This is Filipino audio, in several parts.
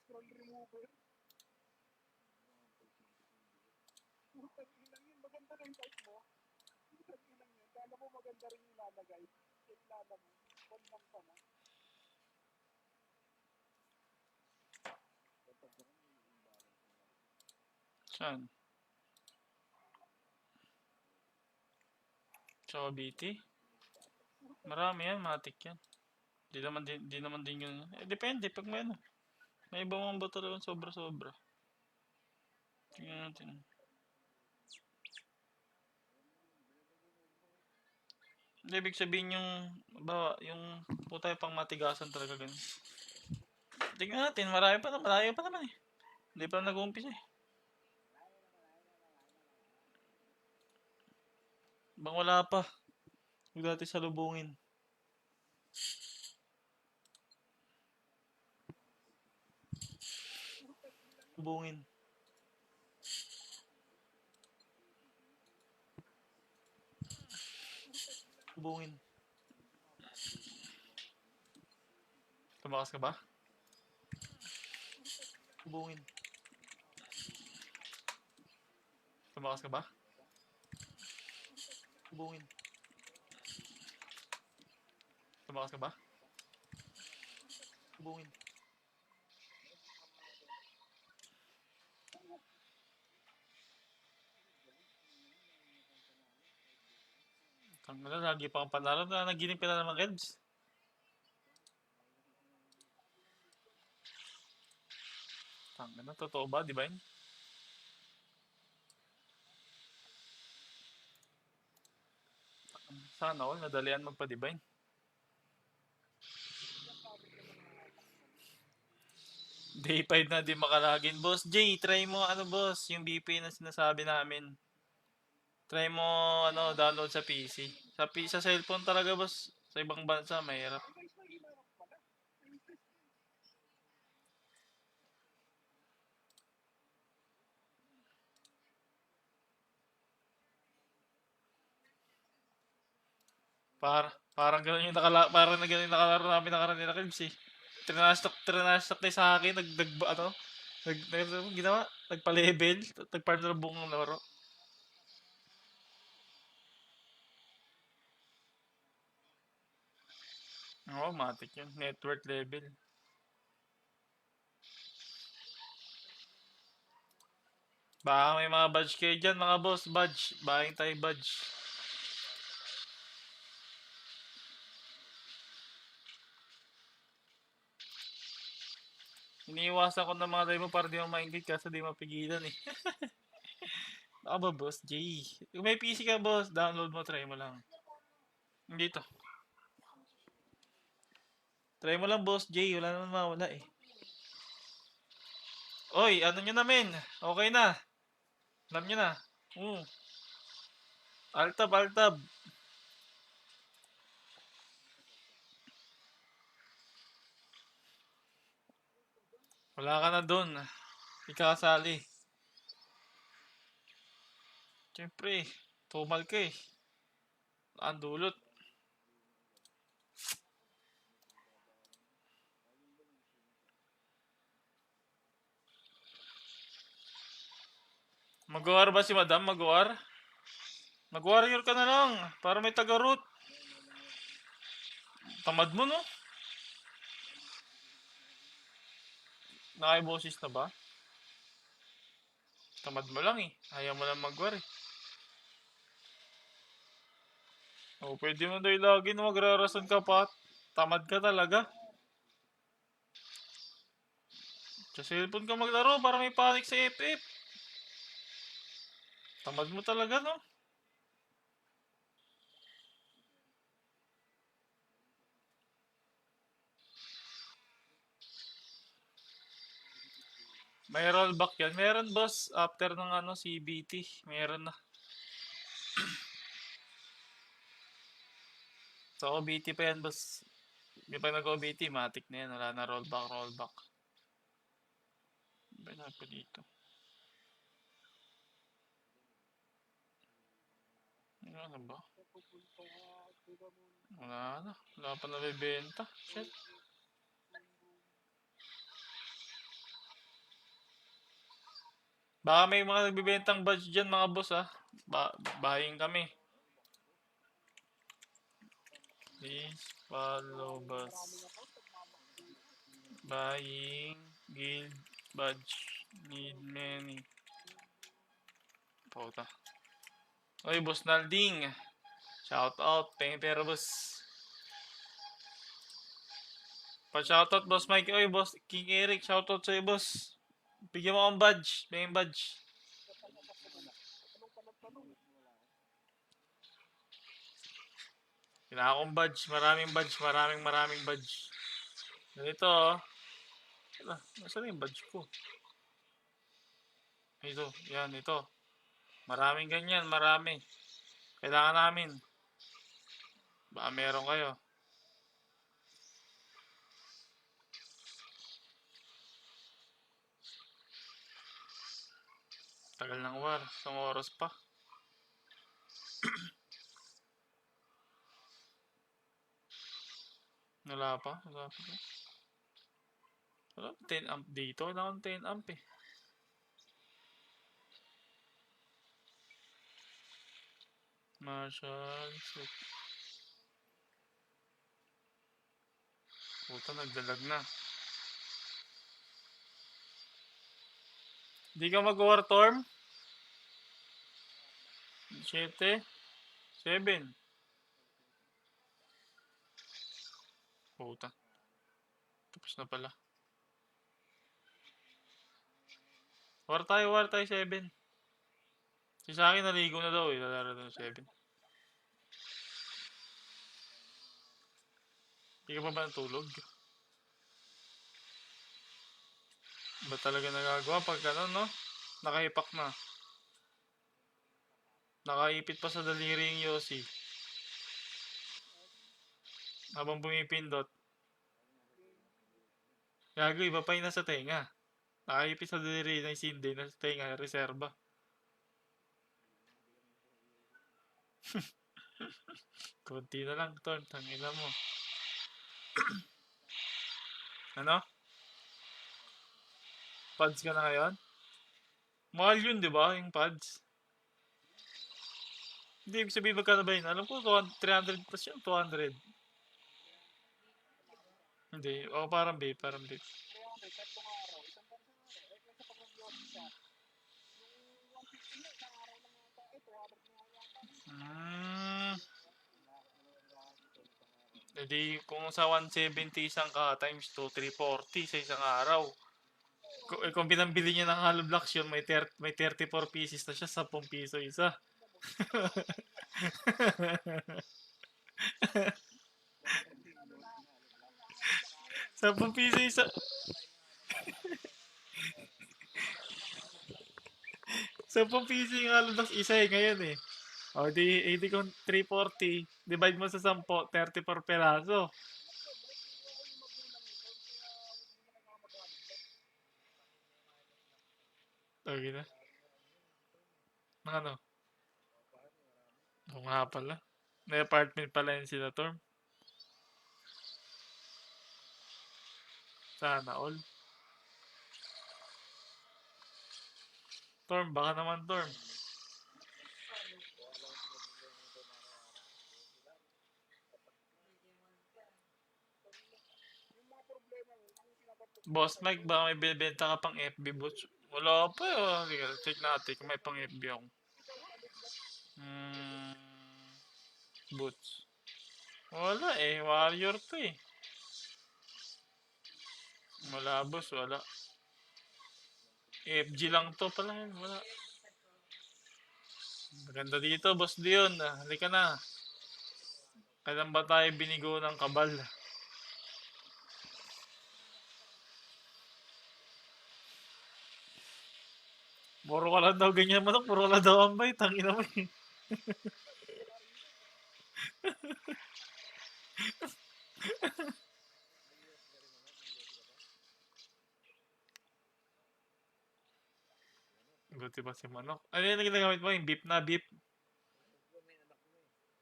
scroll remover. Putang inang yun, maganda ng size mo. Putang inang yun, kala mo maganda rin yung lalagay. Check lala mo, one lang pala. Saan? Sa Cavite? Marami yan, matik yan. Di naman din yun. Depende pag may ano. May iba mga ba talagang sobra-sobra. Tingnan natin. Hindi, ibig sabihin yung putay pang matigasan talaga ganun. Tingnan natin, marami pa naman eh. Hindi pa nag-uumpisa eh. Bang wala pa. Huwag natin salubungin. Salubungin. Salubungin. Tumakas ka ba? Salubungin. Tumakas ka ba? Salubungin. Tumakas ka ba? Salubungin. Tanggal na, lagi pa ang panalo na naginip ka na naman, Reds. Tanggal na, totoo ba, di ba yun? Sana all, nadalian magpa-divine. Day 5 na di makalagin. Boss J, try mo ano boss, yung BP na sinasabi namin. Try mo ano, download sa PC. Sa cellphone talaga boss. Sa ibang bansa, mahirap. Parang gano'n yung parang na gano'n yung nakalaro namin nakaraan nila Kebs eh. Trinastok na sa akin, ginawa, nagpa-level, nagpartner buong laro. Oo, matik yun. Network level. Baka may mga badge kayo dyan, mga boss. Badge. Buying tayo badge. Iniiwasan ko ng mga demo para di mo maingit kasi di mapigilan eh. Baka ba boss J? Kung may PC ka boss, download mo, try mo lang. Dito. Try mo lang boss J, wala naman mawala eh. Oy, ano nyo na men? Okay na. Alam nyo na. Altab, altab. Wala ka na dun. Ikakasali. Siyempre, tumal ka eh. Ang dulot. Mag-war ba si madam? Mag-war? Mag-warrior ka na lang. Para may taga-root. Tamad mo no? Nakaibosis na ba? Tamad mo lang eh. Ayaw mo lang mag-war eh. O, pwede mo daw ilagin na magrarason ka pa. Tamad ka talaga. Sa cellphone ka maglaro para may panic sa FF. Tamad mo talaga no? May rollback yan. Meron boss. After ng ano, CBT. Meron na. So, OBT pa yan boss. Hindi pa nag-OBT. Matik na yan. Wala na rollback. Ba na pa dito? Ano ba? Wala na. Wala pa nabibenta. Shit. Baka may mga nagbibentang badge dyan mga boss ah. Buying kami. Please follow boss. Buying guild badge. Need many. Puta. Oy, boss Nalding. Shout out. Pero boss. Pa-shoutout boss Mike. Oy, boss King Eric. Shoutout sa'yo boss. Bigyan mo akong badge. Bigyan badge. Kailangan akong badge. Maraming badge. Maraming badge. Ganito oh. Nasaan yung badge ko? Ito. Yan, ito. Maraming ganyan. Marami. Kailangan namin. Baka meron kayo. Tagal ng war. Isang oras pa. Wala pa. Wala pa. Wala 10 amp dito. Wala akong 10 amp eh. Marshall. Puta, nagdalag na. Di ka mag-war Torm? 7? 7. Puta. Tapos na pala. War tayo 7. Si sa akin naligo na daw eh. Lalaro na 7. Hindi ka pa ba natulog? Ba talaga nagagawa pag ano, no? Nakahipak na. Nakaipit pa sa daliri yung Yossi. Habang bumipindot. Gago, iba pa yung nasa tenga. Nakaipit sa daliri ng Cindy, nasa tenga, reserba. Kunti na lang, Torn. Tangina mo. Ano? Pads ka na ngayon? Mahal yun, di ba? Yung pads. Hindi, ibig sabihin magkano ba yun? Alam ko, 300 plus yun, 200. Hindi, o parang babe, parang babe. Hindi, kung sa 170 isang ka, times 2, 340 sa isang araw. Kung binambili niya ng hollow blocks yun, may 34 pieces na siya, 10 piso isa. 10 piso isa. 10 piso yung hollow blocks isa eh, ngayon eh. O di kung 340, divide mo sa 10, 34 peraso. Okay na. Ng ano? Oo nga pala. May apartment pala yun sila, Torm. Sana all. Torm, baka naman Torm. Boss Mike, baka may bibenta ka pang FB boots? Wala pa eh. Sige, check natin kung may pang FB ako. Boots. Wala eh. Warrior to eh. Wala boss, wala. FG lang to pala yun. Wala. Maganda dito, boss Dion. Halika na. Kailan ba tayo binigo ng kabal? Puro ka lang daw ganyan manok. Puro ka lang daw ambay. Tangina mo eh. Buti ba si manok? Ano yung ginagamit mo? Yung beef na beef?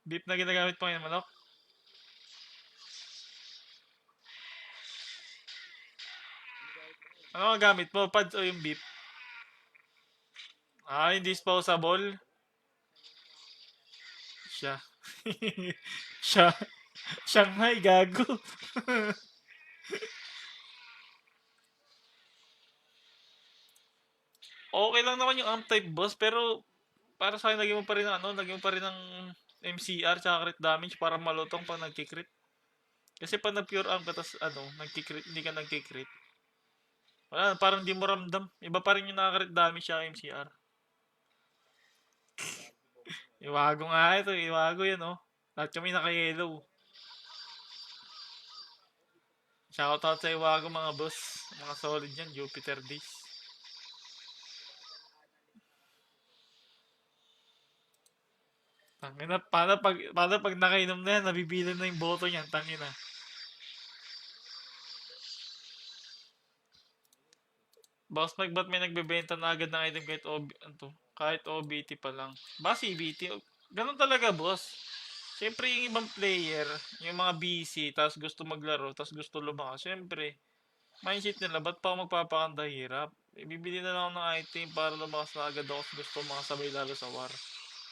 Beef na ginagamit mo yung manok? Ano ang gamit mo? Pads o yung beef? Indisposable. Siya. Siya. Shanghai, gago. Okay lang naman yung amp type boss, pero para sa akin, lagyan mo pa rin ng lagyan mo pa rin ng MCR tsaka crit damage para malutong pag nagkikrit. Kasi pag na-pure amp ka, tas nagkikrit, hindi ka nagkikrit. Wala, parang di mo ramdam. Iba pa rin yung nakaka-crit damage sa MCR. Iwago nga ito, iwago yan oh. Lahat kami naka-yellow. Shoutout sa iwago mga boss. Mga solid yan, Jupiter Days. Tangina, paano pag nakainom na yan, nabibilan na yung boto niyan, tangina. Boss Mike, ba't may nagbebenta na agad ng item kahit OBT pa lang? Ba CBT? Ganun talaga, boss. Siyempre, yung ibang player, yung mga busy, tapos gusto maglaro, tapos gusto lumakas, siyempre, mindset nila, ba't pa ako magpapakanda hirap? Ibibili na lang ako ng item para lumakas na agad ako, gusto makasabay lalo sa war.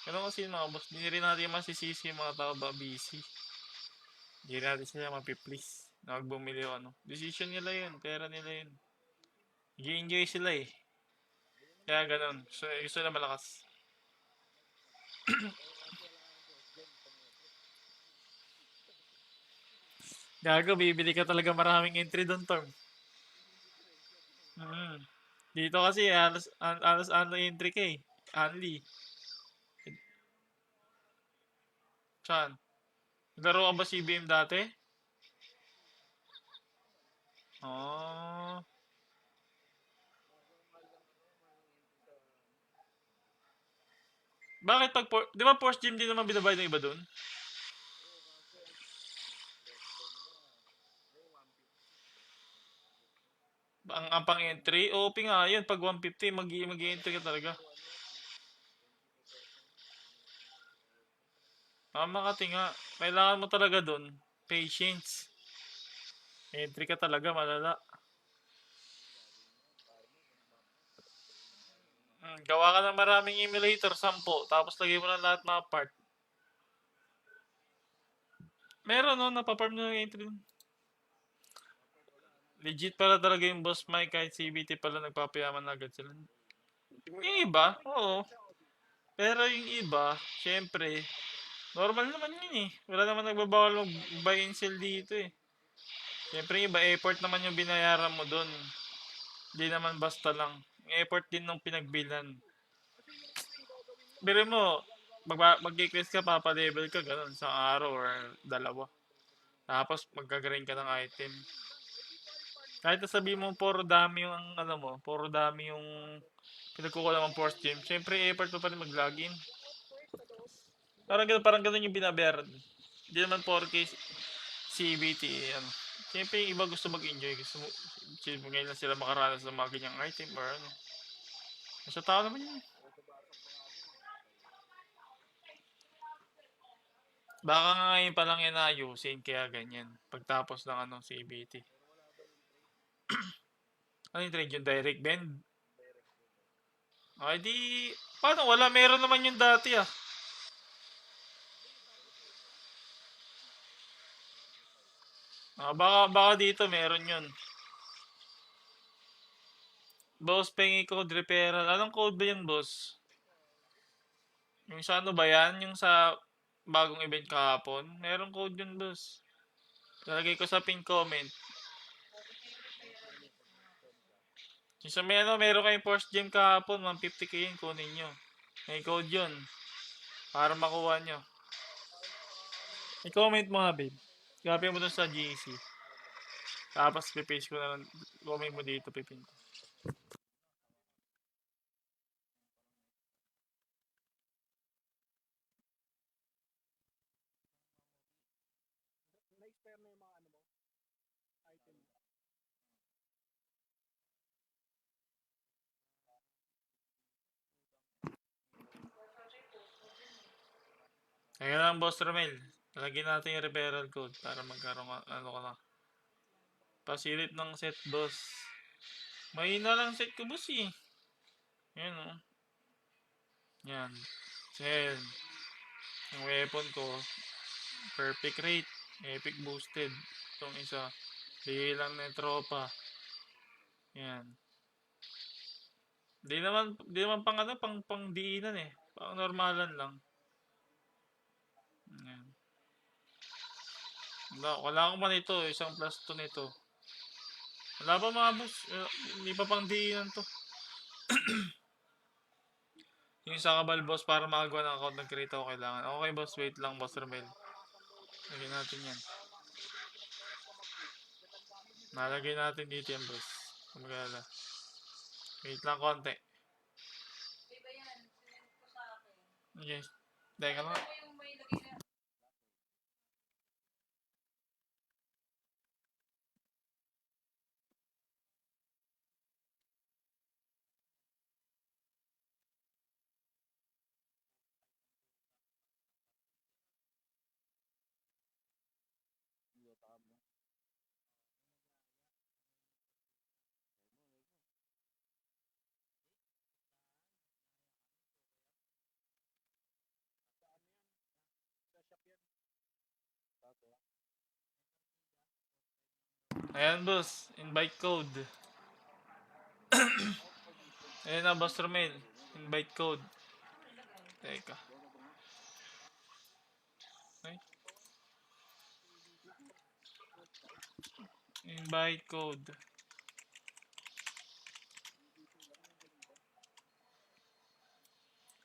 Ganun kasi yung mga boss, hindi rin natin masisisi yung mga tao ba busy. Hindi rin natin sila mapiplease na magbumili o ano. Decision nila yun, pera nila yun. Nag-enjoy sila eh. Kaya ganun. Gusto nila malakas. Gago, bibili ka talaga maraming entry doon, Torm. Mm. Dito kasi, alas ano entry ka eh. Only. Saan? Laro ka ba CBM dati? Oh. Bakit di ba force gym din naman binabayad ng iba doon? Ang pang entry? OP nga yun. Pag 150, mag-entry ka talaga. Makati nga. Kailangan mo talaga doon. Patience. Entry ka talaga, malala. Gawa ka ng maraming emulator, 10. Tapos lagay mo lang lahat mga part. Meron no, napaparm na yung entry. Legit pala talaga yung boss Mike, kahit CBT pala nagpapayaman na agad sila. Yung iba, oo. Pero yung iba, syempre, normal naman yun eh. Wala naman nagbabawal mag-buy and sell dito eh. Syempre yung iba, effort naman yung binayaran mo dun. Hindi naman basta lang. Yung effort din ng pinagbilan. Biro mo, mag-request ka, papa-level ka, ganun, sa araw or dalawa. Tapos magkagarin ka ng item. Kahit nasabi mo puro dami yung puro dami yung pinagkukuha ng force gem. Siyempre effort mo pa rin mag-login. Parang ganun yung binabayaran. Hindi naman 4K CBT ano. Siyempre yung iba gusto mag-enjoy, ngayon lang sila makaranas ng mga ganyang item or ano. Sa tao naman yun. Baka nga ngayon pa lang yan ayusin kaya ganyan. Pagtapos ng CBT. Ano yung trade yung direct bend? Ay di, paano wala? Meron naman yung dati ah. Baka dito meron yun. Boss, pengi code referral. Anong code ba yan, boss? Yung sa ano ba yan? Yung sa bagong event kahapon? Meron code yun, boss. Lalagay ko sa pin comment. Yung sa meron kayong first gem kahapon, 150k yun, kunin nyo. May code yun. Para makuha nyo. I-comment mo nga, babe. Copy mo dun sa GC. Tapos, pipaste ko na lang. Comment mo dito, pipin ko. Na-expire na yung mga ano mo, item mo. Kaya lang, boss Romel. Lagyan natin yung referral code para magkaroon ano ka na. Pasilit ng set, boss. Mahina lang set ko, boss eh. Yan oh. Yan. Then, yung weapon ko, perfect rate, epic boosted. Itong isa, bigay lang ng tropa. Yan. Di naman pang ano, pang diinan eh. Pang normalan lang. Yan. Wala akong man ito, isang plus 2 nito. Wala pa mga boss, hindi pa pang diinan to. Yung isa kabal boss para makagawa ng account nag-create ako kailangan. Okay boss, wait lang boss Romel. Lagyan natin yan. Nalagay natin dito yan boss. Kumagala. Wait lang konti. Okay. Teka lang. Ayan boss, invite code. Ayan na boss Romel, invite code. Teka. Okay. Invite code.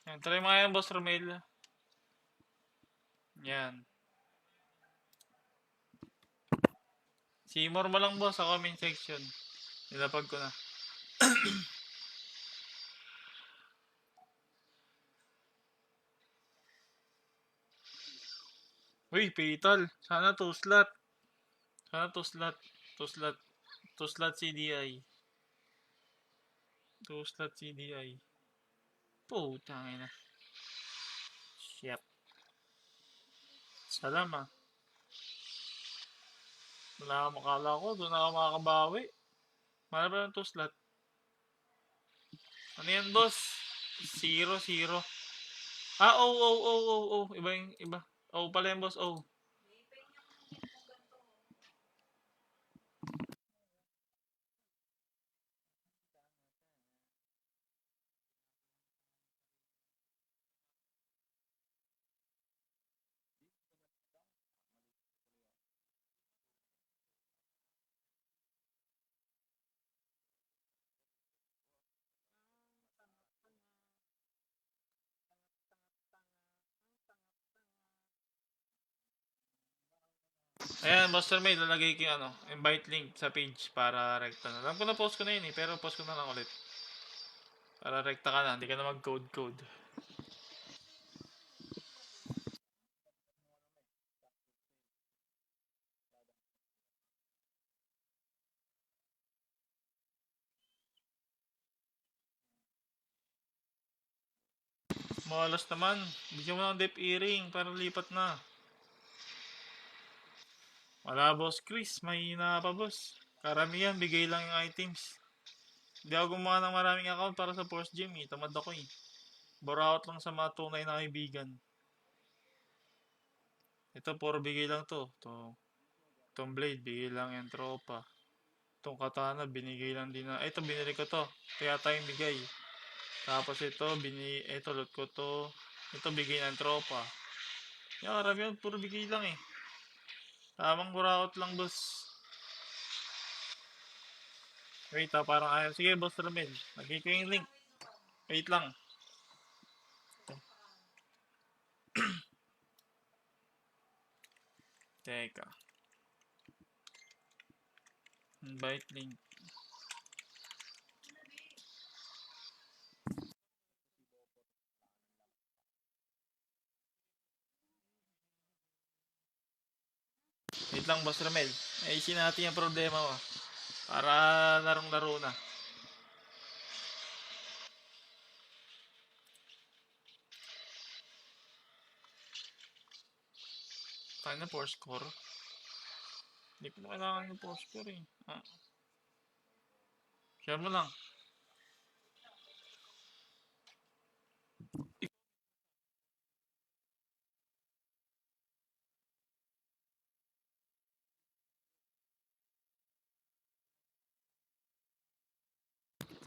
Ayan, try mo nga yan boss Romel. Yan. Seymour mo lang boss sa comment section. Nilapag ko na. Uy, Petal. Sana 2 slot. Sana 2 slot. 2 slot. 2 slot CDI. 2 slot CDI. Putang ina. Shit. Salama. Wala akong makala ko. Doon ako makakabawi. Marami ng 2 slot. Ano yan, boss? 0-0. Ah, oh, oh, oh, oh, oh. Iba yung, iba. Oh, pala yung boss, oh. Ayan, boss may lalagay ko yung ano, invite link sa page para rekta na. Alam ko na post ko na yun eh, pero post ko na lang ulit. Para rekta ka na, hindi ka na mag-code-code. Malas naman. Bigyan mo ng dep earring para lipat na. Wala boss Chris, mahina pa boss. Karamihan, bigay lang yung items. Hindi ako gumawa ng maraming account para sa Force Gym eh. Tamad ako eh. Bore lang sa mga tunay na kaibigan. Ito, puro bigay lang to. Itong blade, bigay lang yung tropa. Itong katana, binigay lang din na. Ito, binili ko to. Kaya tayong bigay. Tapos ito, ito, loot ko to. Ito, bigay ng tropa. Yung karamihan, puro bigay lang eh. Tamang buraot lang, boss. Wait parang ayaw. Sige, boss Ramil. Lagay ko yung link. Wait lang. Teka. Invite link. Wait lang, boss Ramel. Ayusin natin yung problema mo. Para larong-laro na. Tayo na force score. Hindi ko na kailangan yung force score eh. Share mo lang.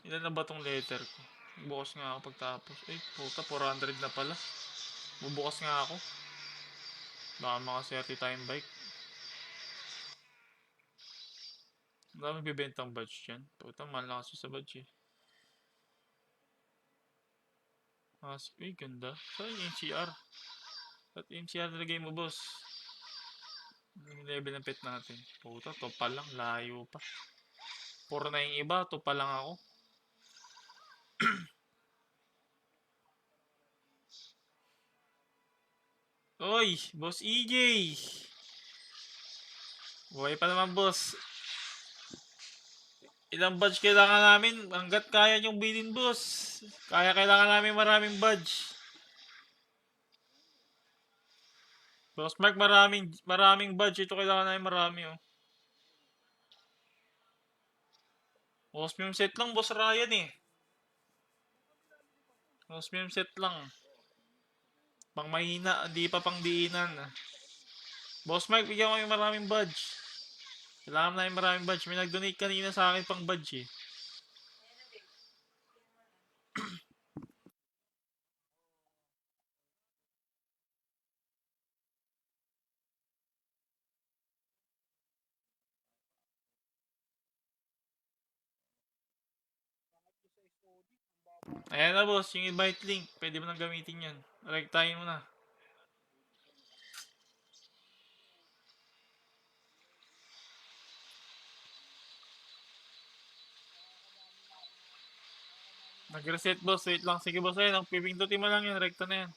Ilan na ba tong letter ko? Bukas nga ako pagtapos. Eh, puta, 400 na pala. Bubukas nga ako. Baka makaswerte tayong bike. Ang dami bibentang badge dyan. Puta, mahal na kasi sa badge eh. Uy, ganda. Saan yung NCR? At NCR nilagay mo, boss? Yung level ng pet natin. Puta, to pa lang. Layo pa. 4 na yung iba. To pa lang ako. Oy, boss EJ! Buhay pa naman, boss. Ilang badge kailangan namin? Hanggat kaya nyong bilhin, boss. Kailangan namin maraming badge. Boss Mark, maraming badge. Ito kailangan namin marami, oh. Osmium set lang, boss Ryan, eh. Osmium set lang. Pang mahina, hindi pa pang diinan. Boss Mike, bigyan ko yung maraming badge. Kailangan namin maraming badge. May nag-donate kanina sa akin pang badge, eh. Ayan na, boss. Yung invite link. Pwede mo nang gamitin yan. Rektahin mo na. Nag-reset, boss. Wait lang. Sige, boss. Ayun. Pipindutin mo lang yan. Rekta na yan.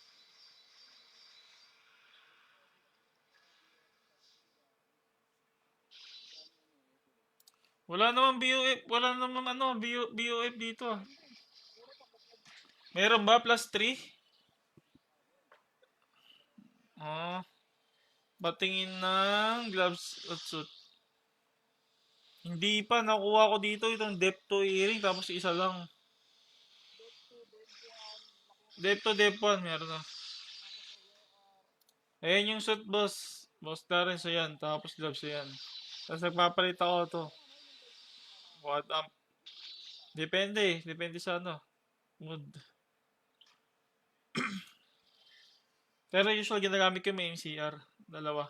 Wala naman BOF. Wala naman BOF dito, ah. Meron ba? Plus 3? Oh. Patingin ng gloves at suit. Hindi pa. Nakuha ko dito itong depth to earring. Tapos isa lang. Depth to depth 1. Meron na. Ayan yung suit, boss. Boss Darren, so yan. Tapos gloves, so yan. Tapos nagpapalit ako to. What up? Depende. Depende sa ano. Mood. Pero usual ginagamit ko may MCR. Dalawa.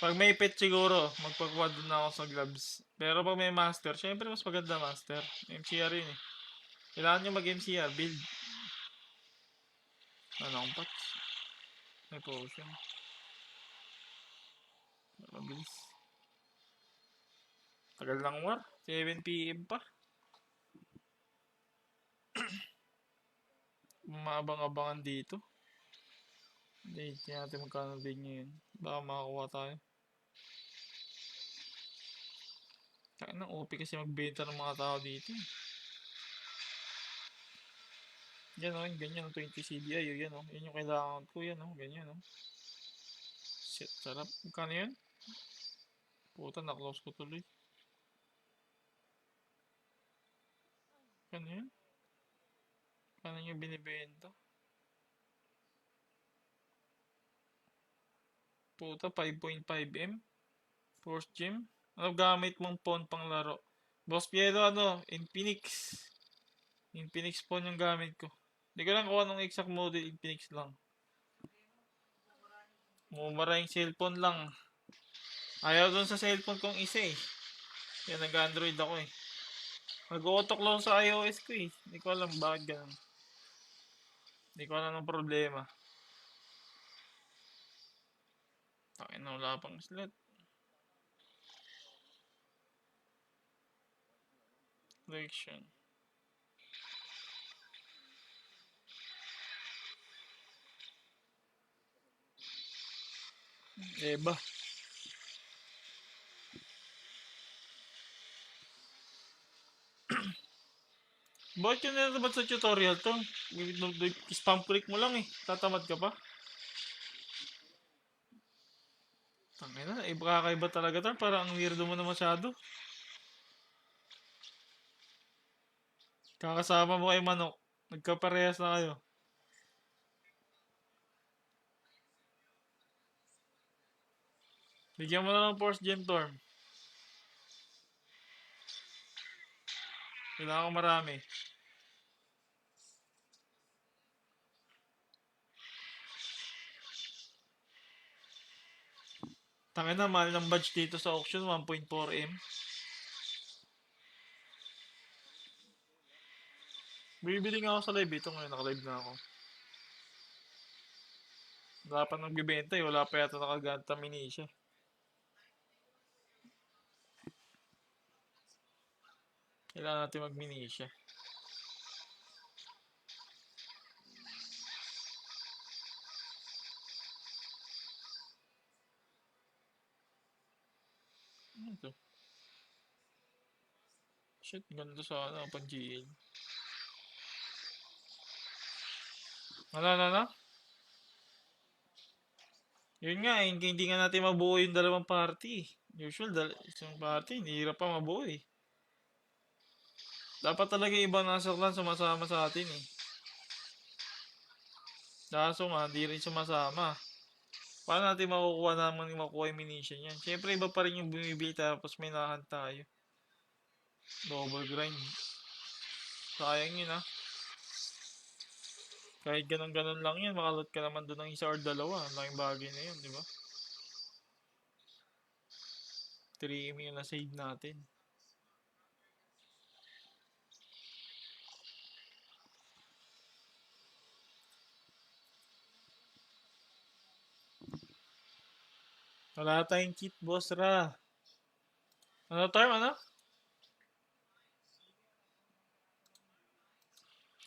Pag may pet siguro, magpag-quad na ako sa gloves. Pero pag may master, syempre mas maganda master. MCR yun eh. Kailangan nyo mag-MCR, build. Ano akong patch? May potion. Mabilis. Tagal lang war. 7 PM pa. Maabang-abangan dito. Hindi natin magkano din yun. Baka makakuha tayo. Kaya nang OP kasi magbenta ng mga tao dito. Yan o, ganyan 20 CDI. Yan o, yan yung kailangan ko. Yan o, ganyan o. Shit, sarap. Magkano yan? Puta, na-close ko tuloy. Ano yan? Paano nyo binibenta? Puta, 5.5M. Force gem. Ano gamit mong phone pang laro? Boss Piero, ano? Infinix. Infinix phone yung gamit ko. Hindi ko lang kuha ng exact model. Infinix lang. Mumara yung cellphone lang. Ayaw dun sa cellphone kong isa eh. Yan, nag-Android ako eh. Nag-auto-clone sa iOS ko eh. Hindi ko alam bakit ganun. Hindi ko alam ng problema. Takin na wala pang slot. Collection. Eba. Bakit yun natatamad sa tutorial to? Spam click mo lang eh. Tatamad ka pa? Tangina, kakaiba talaga to. Parang ang weirdo mo na masyado. Kakasama mo kay Manok. Nagkaparehas na kayo. Bigyan mo na ng force gem, Torm. Kailangan ko marami. Tangin na, mahal ng badge dito sa auction, 1.4M. Bibili nga ako sa live. Ito ngayon, naka-live na ako. Wala pa nagbibenta eh. Wala pa yata nakaganta minisya. Kailangan natin mag-minisya. Ano ito? Shit, ganito sa ano, pang GL. Ano? Yun nga, hindi nga natin mabuo yung dalawang party. Usual, isang party, hindi hirap pa mabuo eh. Dapat talaga ibang nasa clan sumasama sa atin eh. Kaso nga, hindi rin sumasama. Paano natin makukuha yung munition yan? Siyempre, iba pa rin yung bumibili tapos may nahan tayo. Double grind. Sayang yun ah. Kahit ganun-ganun lang yan, makalot ka naman doon ng isa or dalawa. Ang laking bagay na yun, di ba? 3M yung na-save natin. Wala tayong kit, boss Ra. Ano term, ano?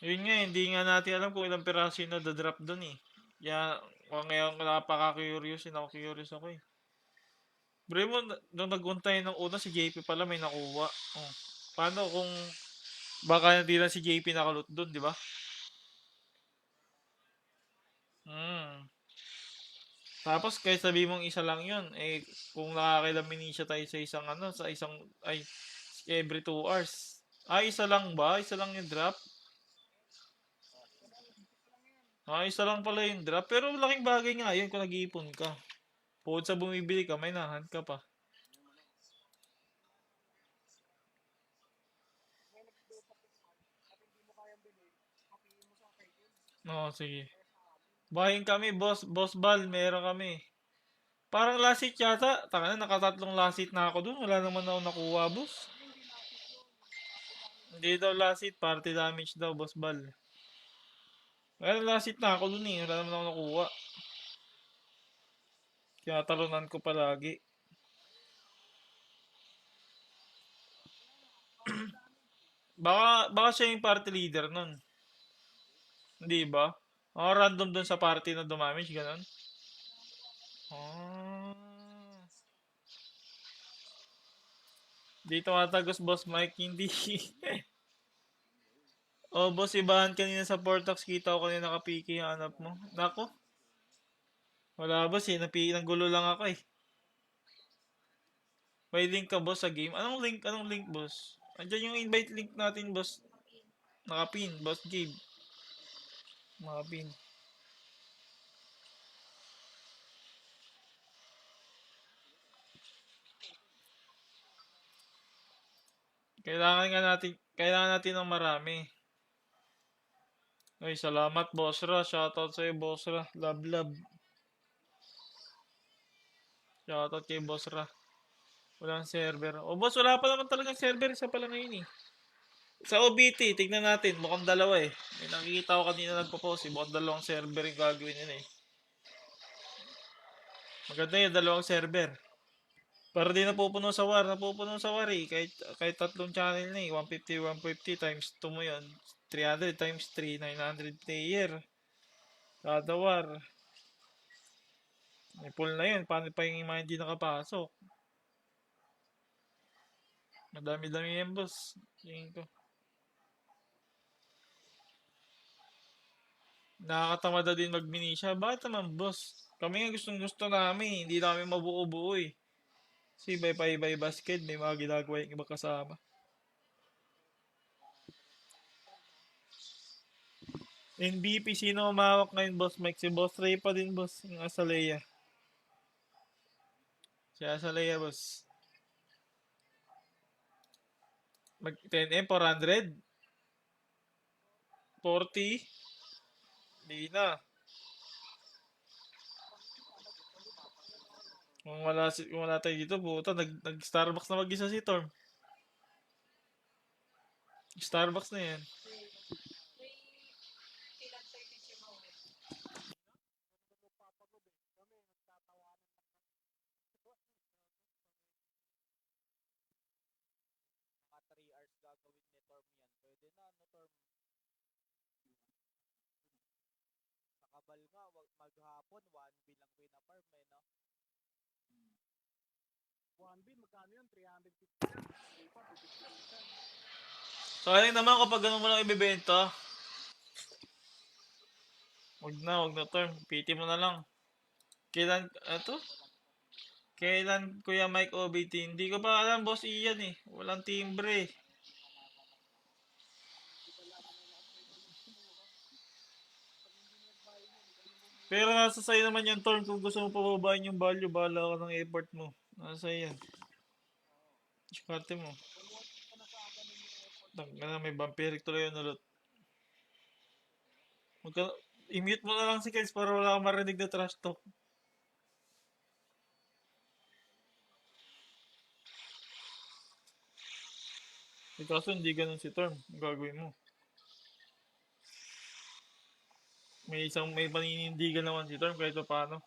Yun nga, hindi nga natin alam kung ilang piraso yung nadadrop doon eh. Kaya, ngayon napaka-curious, curious ako eh. Bro mo, nung nag-untay ng una, si JP pala may nakuha. Oh. Paano kung baka hindi lang si JP nakalot doon, di ba? Hmm. Tapos kahit sabi mong isa lang yun, eh kung nakakailamini siya tayo sa isang ano, sa isang, ay, every 2 hours. Ah, isa lang ba? Isa lang yung drop? Ah, isa lang pala yung drop. Pero laking bagay nga yun kung nag-iipon ka. Bukod sa bumibili ka, may nahan ka pa. May nag-do sa tikman at hindi mo kayang bilhin, hatiin mo sa akin yun. Oo, sige. Bahin kami, boss Bal, meron kami. Parang last hit yata. Taka na, nakatatlong last hit na ako dun. Wala naman ako nakuha, boss. Hindi lapit yun. Party damage. Hindi daw last hit, party damage daw, boss Bal. Well, last hit na ako dun eh. Wala naman ako nakuha. Kaya talunan ko palagi. Baka siya yung party leader nun. Hindi ba? Oh, random dun sa party na dumamage, ganun. Ah. Dito matagos, boss Mike, hindi. Oh, boss, ibahan kanina sa Portax. Kita ko kanina nakapiki yung hanap mo. Nako. Wala, boss eh. Nagulo lang ako eh. May link ka, boss, sa game. Anong link? Anong link, boss? Andiyan yung invite link natin, boss. Nakapin, boss Gabe. Nakapin. Kailangan natin ng marami. Ay, salamat, boss Ra. Shoutout sa'yo, boss Ra. Love. Shoutout kay boss Ra. Walang server. O, boss, wala pa naman talagang server. Isa pala ngayon eh. Sa OBT, tignan natin. Mukhang dalawa eh. May nakikita ko kanina nagpo-post eh. Mukhang dalawang server yung gagawin yun eh. Maganda yung dalawang server. Para di napupuno sa war. Napupuno sa war eh. Kahit tatlong channel na eh. 150, 150 times 2 mo yun. 300 times 3, 900 player. Kada war. May pool na yun. Paano pa yung mga hindi nakapasok? Madami-dami yan, boss. Tingin ko. Nakakatamad na din mag-mini siya. Bakit naman, boss? Kami nga gustong gusto namin. Hindi namin mabuo-buo eh. Si by basket, may mga ginagawa yung iba kasama. MVP, sino umawak ngayon, boss Mike? Si Boss Ray pa din, boss. Yung Azalea. Siya sa Leia, boss. Mag 10M, 400? 40? Di na. Kung wala tayo dito, puta, nag-Starbucks na mag-isa si Torm. Starbucks na yan. Mga 3 hours gagawin ni Torm yan. Pwede na, no Torm? Nakabal nga, maghapon, 1 bilang pinaparm eh, no? 1B, magkano yun? 350 lang. Ipa, 250 lang. Sayang naman kapag ganun mo lang ibebenta. Wag na Torm. PT mo na lang. Kailan, eto? Kailan Kuya Mike OBT? Hindi ko pa alam, boss Ian eh. Walang timbre eh. Pero nasa sa'yo naman yung Torm. Kung gusto mo pababain yung value, bahala ka ng effort mo. Nasa sa'yo yan. Diskarte mo. Tangka na, may vampiric tuloy yung nulot. I-mute mo na lang si Kels para wala kang marinig na trash talk. Kaso hindi ganun si Torm. Ang gagawin mo. May paninindigan naman si Torm kahit pa paano.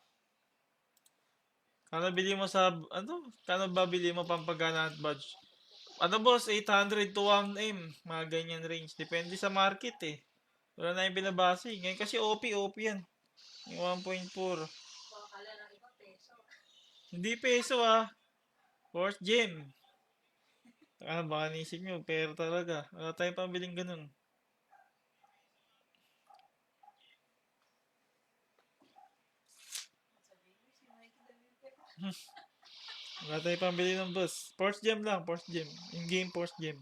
Kano bili mo sa, ano? Kano ba bili mo pampagana at badge? Ano boss, 800 to 1M. Mga ganyan range. Depende sa market eh. Wala na yung binabase. Ngayon kasi OP yan. Yung 1.4. Hindi peso ah. Fourth gem. Baka nisip nyo. Pero talaga. Wala tayong pambiling ganun. Wala tayong pambili ng boss. Fourth gem lang. Fourth gem. In-game fourth gem.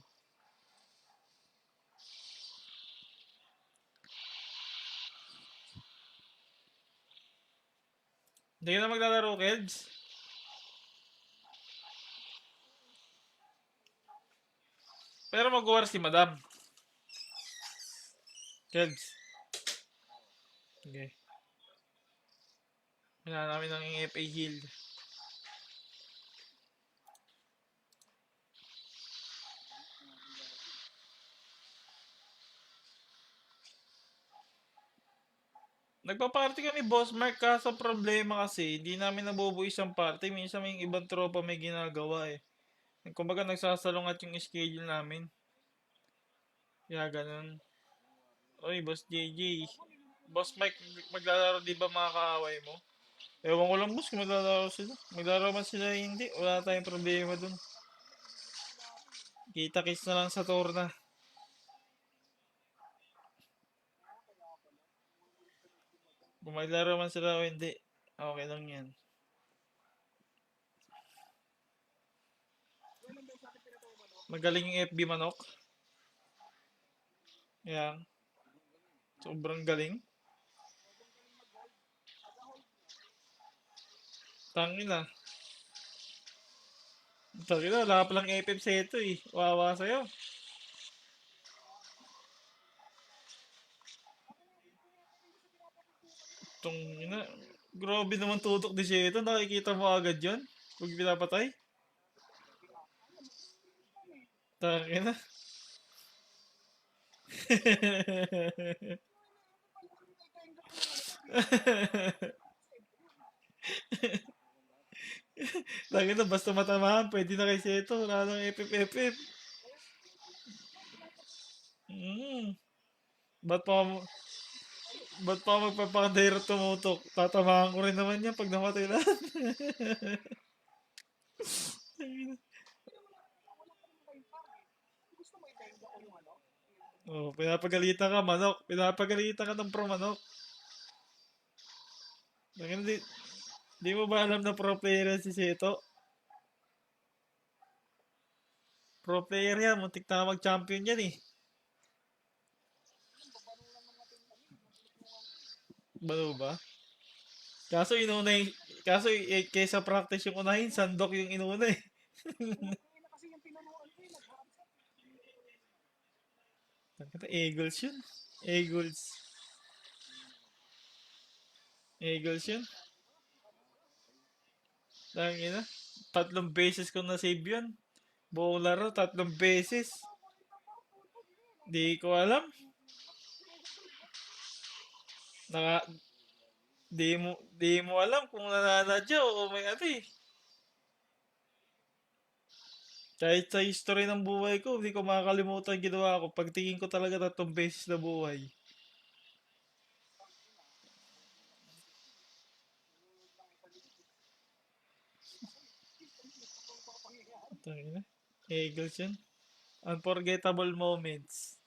Hindi ka na maglalaro, Keds? Pero mag-war si Madam. Keds. Okay. Kailangan namin ng FA heal. Nagpa-party kami, Boss Mark, kaso problema kasi, hindi namin nabubuo isang party. Minsan may ibang tropa may ginagawa eh. Kumbaga nagsasalungat yung schedule namin. Kaya ganun. Oy, Boss JJ. Boss Mike, maglalaro di ba mga kaaway mo? Ewan ko lang, boss, kung maglalaro sila. Maglalaro man sila hindi. Wala tayong problema dun. Kita-kits na lang sa torna. Kung maglaro man sila o hindi, okay lang yan. Magaling yung FB manok. Yan. Sobrang galing. Tangina. Tangina, wala pa lang FF sa ito eh. Wawa sa'yo. Tangina. Grabe naman tutok ni Sheto. Nakikita mo agad yun. Huwag pinapatay. Tangina. Tangina, basta matamahan, pwede na kay Sheto. Wala nang FF. Ba't pa ba't pa magpapakadero tumutok? Tatamahan ko rin naman yan pag namatay lahat. Oh, pinapagalitan ka, manok. Pinapagalitan ka ng pro manok. Di mo ba alam na pro player yan si Seto? Pro player yan, muntik na mag-champion yan eh. Balo ba? Kaso inuna yung, Kaso, kaysa practice yung unahin, sandok yung inuna eh. Kaya na kasi yung tinuruan ko nag-handset. Eagles yun. Eagles. Eagles yun. Tangina. 3 beses ko na-save yun. Buong laro, 3 beses. Di ko alam. Naka, di mo alam kung nananadya o may ano eh. Kahit sa history ng buhay ko, hindi ko makakalimutan ginawa ko. Pagtingin ko talaga 3 beses na buhay. Tangina. Eagles yun. Unforgettable moments.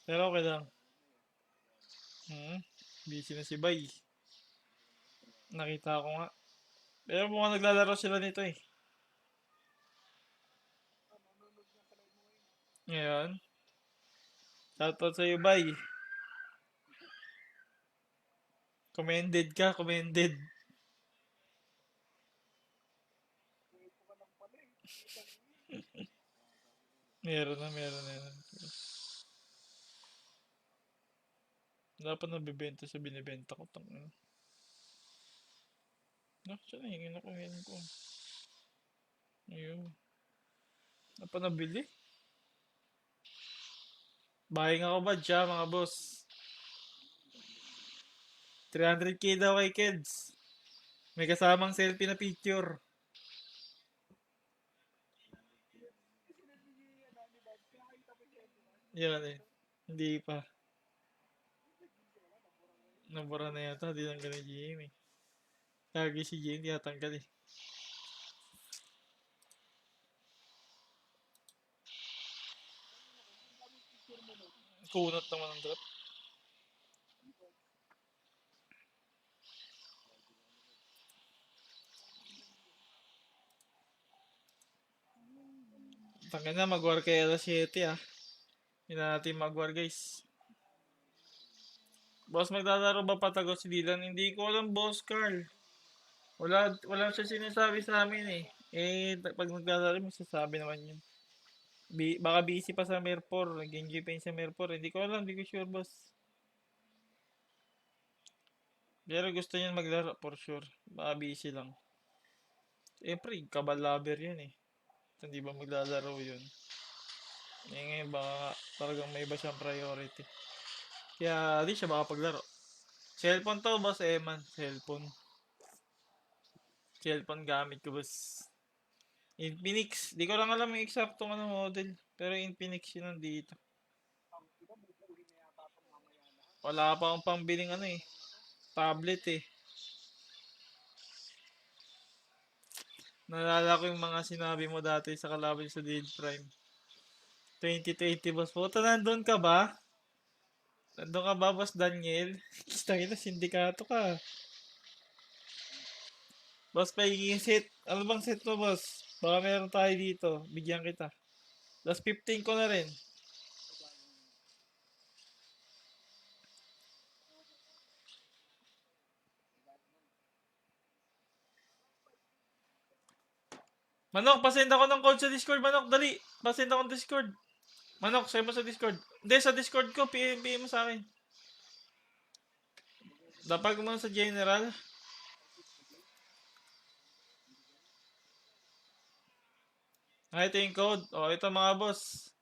Pero okay lang. Busy na si Bay. Nakita ko nga. Pero mukhang naglalaro sila nito eh. Ngayon. Shoutout sa'yo, Bay. Commended ka, commended. Meron na. Dapat nabibenta sa binibenta ko. Tangina. Siya na, hingin ako. Ayun. Dapat nabili. Buying ako ba dyan, mga boss? 300k daw kay Kids. May kasamang selfie na picture. Yan eh. Hindi pa. Nabura na yata. Di lang ganun GM eh. Lagi si GM tiyatanggal eh. Kunot naman ang drop. Tangin na, mag-war kay alas 7 ah. Hindi na natin mag-war guys. Boss, maglalaro ba Patago si Dylan? Hindi ko alam, Boss Carl. Wala siya sinasabi sa amin eh. Pag naglalaro, masasabi naman yun. Baka busy pa sa Merpor. Nag-enjoy pa yun sa Merpor. Hindi ko alam, hindi ko sure, boss. Pero gusto niya maglaro, for sure. Baka busy lang. Siyempre, kabal lover yun eh. Hindi ba maglalaro yun? Ngayon, baka talagang may iba siyang priority. Kaya, di siya makapaglaro. Cellphone to, boss Eman. Cellphone gamit ko, boss. Infinix. Di ko lang alam yung eksaktong model. Pero Infinix yun nandito. Wala pa akong pambiling tablet eh. Naalala ko yung mga sinabi mo dati sa kalaban sa Dead Prime. 2020 boss. Puta, nandun ka ba? Nandun ka ba, boss Daniel? Tangina, sindikato ka. Boss, pahingin set. Ano bang set mo, boss? Baka meron tayo dito. Bigyan kita. Last 15 ko na rin. Manok, pasend ako ng code sa Discord, Manok. Dali. Pasend ako ng Discord. Manok, send mo sa Discord. Hindi, sa Discord ko. PM mo sa akin. Dapat mo sa general. Ito yung code. Ito mga boss.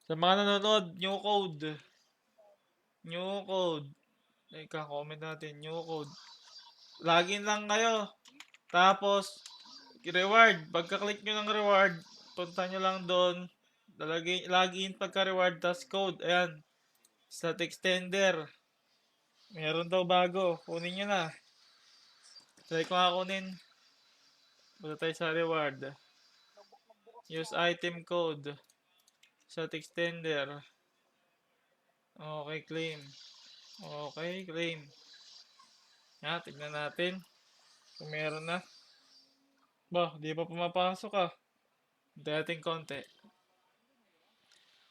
Sa mga nanonood, new code. Comment natin, new code. Login lang kayo. Tapos, reward. Pagka-click nyo ng reward, punta nyo lang doon. Login pagka-reward, tas code. Ayan. Sa extender. Meron daw bago. Kunin nyo na. Try ko nga kunin. Punta tayo sa reward. Use item code. Sa extender. Okay, claim. Tignan natin. Kung meron na. Di pa pumapasok ah. Dating konti.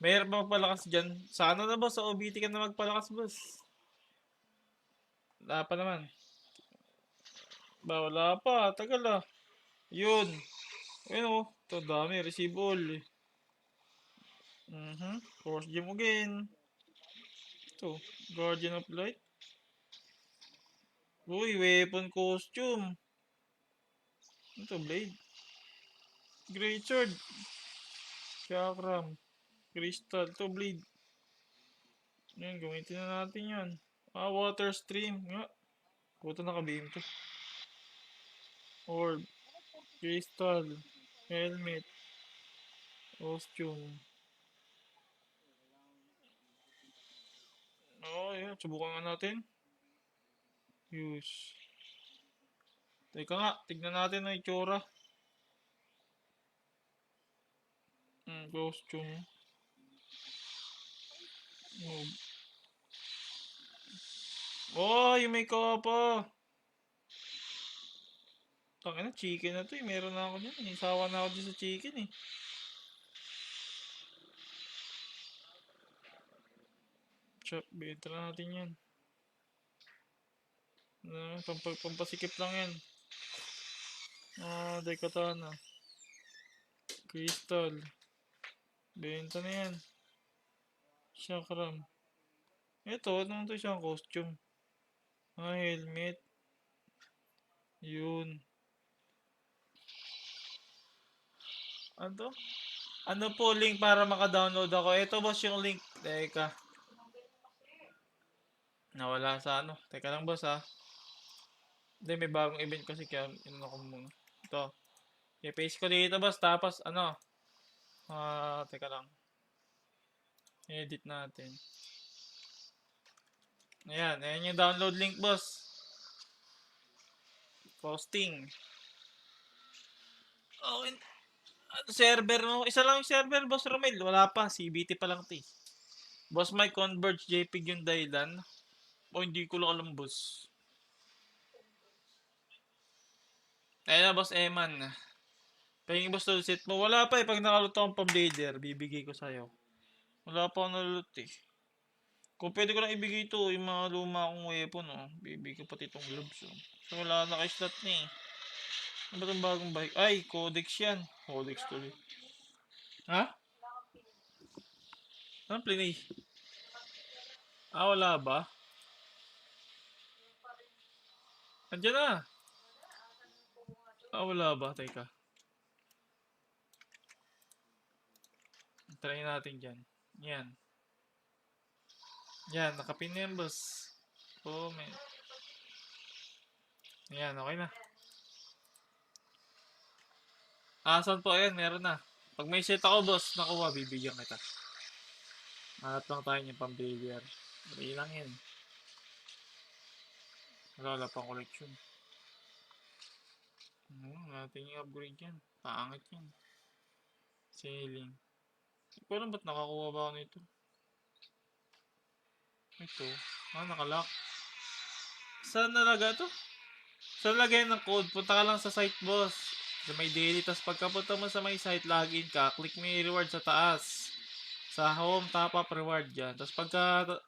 Mayroon ba magpalakas dyan? Sana na boss, sa OBT ka na magpalakas boss. Wala pa naman. Ba, wala pa. Tagal ah. Yun. Ayun oh. Ito, dami. Receive all. Force gem again. Ito. Guardian of Light. Uy, weapon costume. Ito, blade. Great sword. Chakram. Crystal. Ito, blade. Yan, gamitin na natin yan. Water stream. Nga. Puto naka-beam to. Orb. Crystal. Helmet. Costume. Yun. Subukan nga natin. Use. Teka nga. Tignan natin ang itsura. Costume. Yung may kapa. Tangin na, chicken na to eh. Meron na ako dyan. Isawa na ako dyan sa chicken eh. Chop, benta na natin yan. Pampasikip lang yan. Dekatana. Crystal. Benta na yan. Chakram. Ito, ano to siyang costume? Helmet. Yun. Ano to? Ano po link para maka-download ako? Ito boss yung link. Teka. Nawala sa ano. Teka lang boss ha. Hindi, may bagong event kasi kaya inano ko muna. Ito. I-paste ko dito boss. Tapos ano. Teka lang. Edit natin. Ayan yung download link boss. Posting. Server mo. Isa lang yung server, Boss Romel. Wala pa. CBT pa lang ito eh. Boss Mike, Converge JPEG yung dahilan. Hindi ko lang alam, boss. Ayun na, Boss Eman. Pahingin boss set mo. Wala pa eh. Pag nakaluto akong pang-blader, bibigay ko sa'yo. Wala pa akong nalulut eh. Kung pwede ko lang ibigay ito, yung mga luma akong weapon, bibigay ko pati itong gloves, So, wala na kay slot na eh. Ano ba itong bagong bike? Ay, Codex yan. Codex tuloy. Ha? Anong play? Wala ba? Andiyan na. Wala ba? Teka. Try natin dyan. Yan. Yan, nakapin na yan, boss. Man. Yan, okay na. Saan po? Ayan, meron na. Pag may set ako, boss, nakuha, bibigyan kita. Hanap lang tayo yung pang-failure. Dali lang yan. Wala pang collection. Natin yung upgrade yan. Paangat yan. Sailing. Hindi ko alam ba't nakakuha ba ako nito. Ito. Nakalock. Saan nalaga to? Saan lagay ng code? Punta ka lang sa site, boss. Sa may daily. Tapos pagkapunta mo sa may site, login ka. Click mo yung reward sa taas. Sa home, top up, reward dyan. Tapos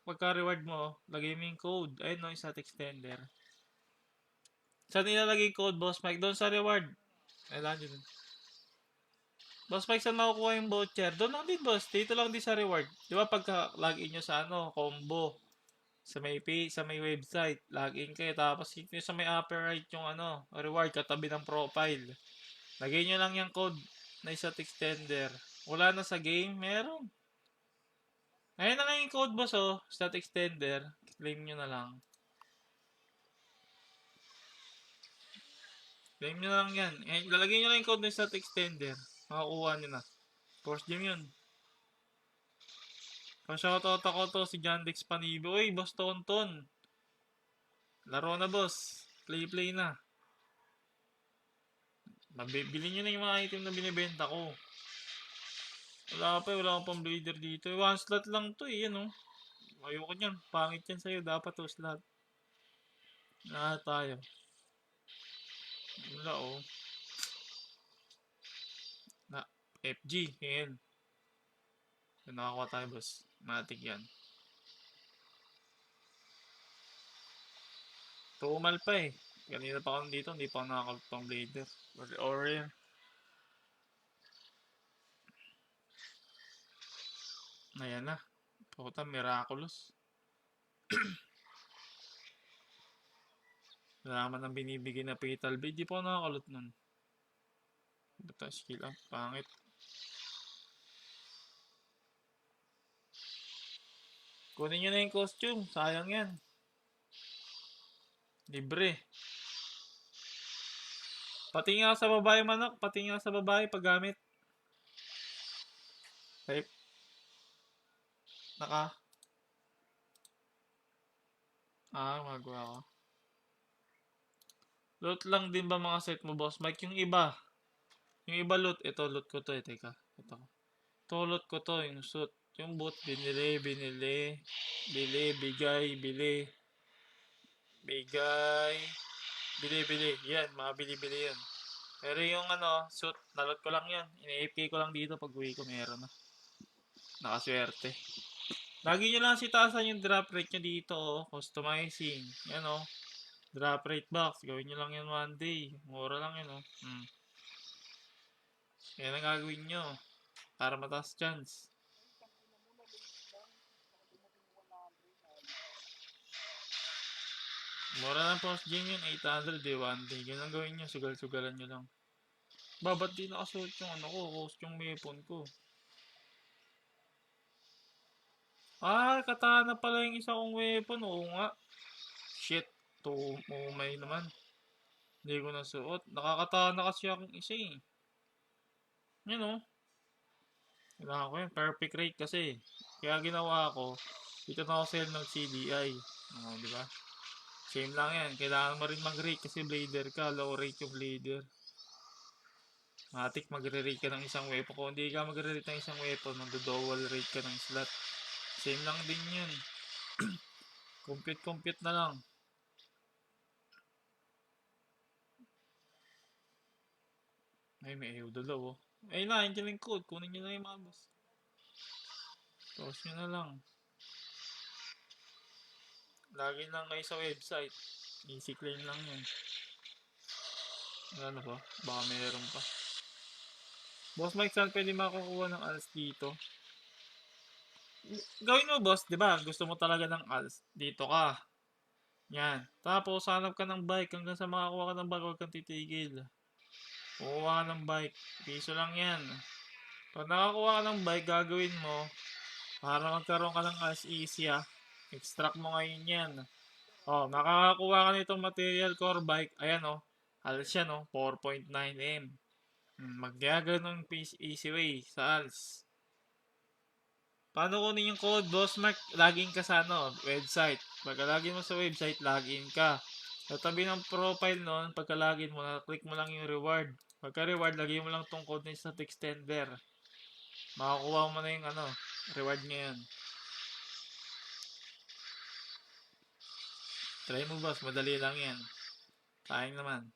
pagka-reward mo, lagay mo yung code. Ayun no, yung stat extender. Saan nilalagay yung code, Boss Mike? Doon sa reward. Kailangan dyan. Boss Mike, saan makukuha yung voucher? Doon lang din, boss. Dito lang din sa reward. Di ba pagka-login nyo sa combo. Sa may website, login kayo. Tapos yung sa may upper right yung reward, katabi ng profile. Lagay nyo lang yung code na stat extender. Wala na sa game, meron. Ayun na nga yung code, boss, stat extender. Claim nyo na lang. Claim nyo na lang yan. Lalagay nyo lang yung code ng stat extender. Makakuha nyo na. Force gem yun. Shoutout ako to si Jandex Panibo. Uy, boss Tonton. Laro na, boss. Play na. Bili nyo na yung mga item na binibenta ko. Wala akong pang blader dito. One slot lang to eh, yan Ayoko nyan. Pangit yan sa'yo. Dapat 2 slot. Tayo. Wala FG. Yan. Nakakuha tayo, boss. Matik yan. Tumal pa eh. Kanina pa ako dito, hindi pa ako nakakalot pang blader. Or rare. Ayan na. Puta, miraculous. Wala naman ang binibigay na fatal blade. Di pa ako nakakalot nun. Bata skill up. Pangit. Kunin nyo na yung costume. Sayang yan. Libre. Patingin sa babae manok. Patingin sa babae paggamit. Type. Naka. Magawa ko. Loot lang din ba mga set mo, boss Mike? Yung iba. Yung iba loot. Ito, loot ko to. Teka. Ito. Ito, loot ko to. Yung suit. Yung boot. Binili. Bili. Bigay. Bili. Bigay. Bili. Yan. Mga bili yan. Pero yung suit. Nalot ko lang yan. Ina-AFK ko lang dito. Pag uwi ko meron na. Nakaswerte. Lagi nyo lang sitasan yung drop rate nyo dito. Customizing. Yan drop rate box. Gawin nyo lang yan one day. Mura lang yun Yan ang gagawin nyo. Para mataas chance. Mura lang post game yun. 800 one day. Yan ang gawin nyo. Sugal-sugalan nyo lang. Ba't di nakasuot yung costume weapon ko? Katana pala yung isa kong weapon. Oo nga. Shit. Umay naman. Hindi ko nasuot. Nakakatana kasi akong isa Yan Kailangan ko yun. Perfect rate kasi. Kaya ginawa ko. Dito na ako sell ng CDI. Diba? Same lang yan. Kailangan mo rin mag-rate kasi blader ka. Low rate yung blader. Matik magre-rate ka ng isang weapon. Kung hindi ka magre-rate ng isang weapon, magdo-double rate ka ng slot. Same lang din yun. Compute na lang. Ay, may ayaw dalaw Ay na, yun yung code. Kunin nyo na yung mga boss. Toss nyo na lang. Lagi lang kayo sa website. Easy claim lang yun. Ano ba? Baka mayroon pa. Boss Mike, saan pwede makukuha ng ALS dito? Gawin mo boss, di ba? Gusto mo talaga ng ALS. Dito ka. Yan. Tapos, hanap ka ng bike. Hanggang sa makakuha ka ng bike, huwag kang titigil. Kukuha ka ng bike. Piso lang yan. Pag nakakuha ka ng bike, gagawin mo para magkaroon ka ng ALS easy extract mo ngayon yan. Makakakuha ka nitong material core bike. Ayan ALS yan 4.9M. Magyaganon easy way sa ALS. Paano kunin yung code, boss Mark? Login ka sa website. Pagka login mo sa website, login ka. Sa tabi ng profile nun, pagka login mo, click mo lang yung reward. Pagka reward, lagyan mo lang tong code na sa extender. Makakuha mo na yung reward ngayon. Try mo boss, madali lang yan. Sayang naman.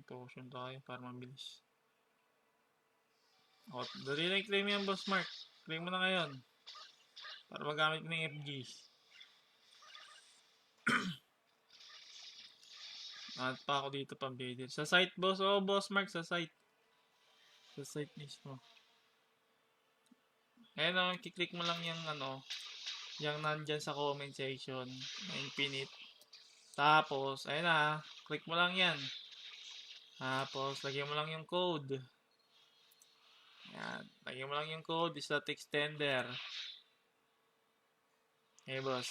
Potion tayo para mabilis. Dali lang claim yan boss Mark. Claim mo na ngayon. Para magamit mo yung FG. At pa ako dito pambidil. Sa site boss. Boss Mark sa site. Sa site mismo. Ayan kiklik mo lang yung yung nandyan sa comment section. Infinite. Tapos, ayun click mo lang yan. Tapos, lagyan mo lang yung code. Yan. Lagyan mo lang yung code. Slot extender. Okay, boss.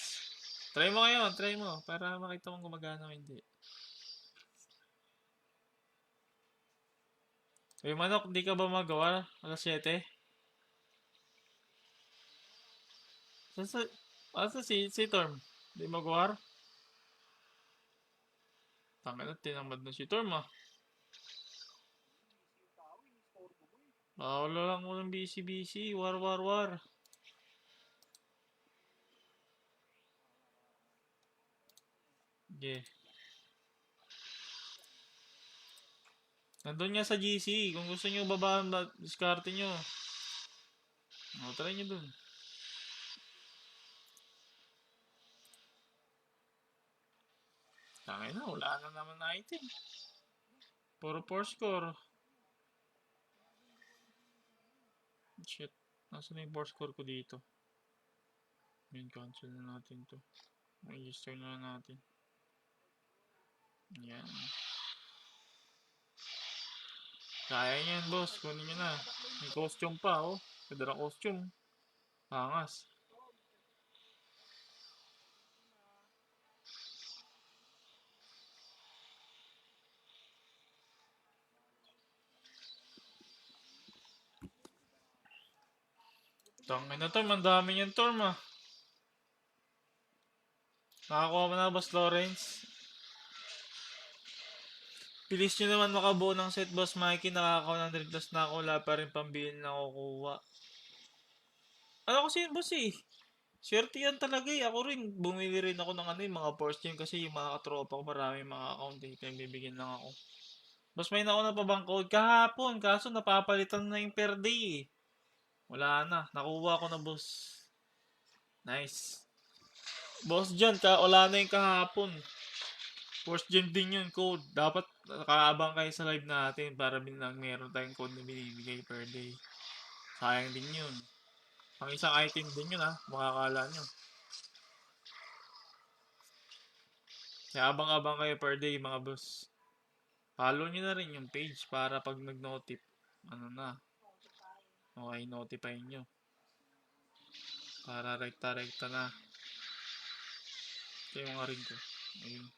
Try mo ngayon. Try mo. Para makita kung gumagana o hindi. Hey, manok. Di ka ba magawa? Alas 7? Asa si Torm? Di magawa? Tangin na. Tinamad na si Torm Wala lang mo ng busy. War. Yeah. Nandun nga sa GC. Kung gusto nyo babaan, diskarte nyo. Try nyo dun. Tangin na, wala na naman na item. Puro 4 score. Shit. Nasaan na yung 4 score ko dito? Yun, cancel na natin to. Register na natin. Yan. Kaya yan, boss. Kunin nyo na. May costume pa, oh. Kadara costume. Angas. Tangin na to, ang dami niyan, Torm, ah. Nakakuha mo na, Boss Lawrence. Bilis nyo naman makabuo ng set, Boss Mikey. Nakaka 100 plus na ako. Wala pa rin pambili na kukuha. Ano kasi yun, boss, eh. Swerte yan talaga, eh. Ako rin. Bumili rin ako ng ano, yung mga first game kasi yung mga katropa ko marami mga account, eh. Kaya bibigyan lang ako. Boss, may nauna pa bang code? Kahapon. Kaso napapalitan na yung per day, eh. Wala na. Nakuha ko na, boss. Nice. Boss dyan, wala na yung kahapon. First gen din yun, code. Dapat nakaabang kayo sa live natin para meron tayong code na binibigay per day. Sayang din yun. Ang isang item din yun, ha. Makakala nyo. Kaya abang-abang kayo per day, mga boss. Follow nyo na rin yung page para pag nag-notif, ano na. Okay, notify nyo. Para rekta-rekta na. Ito yung ring ko. Ayun.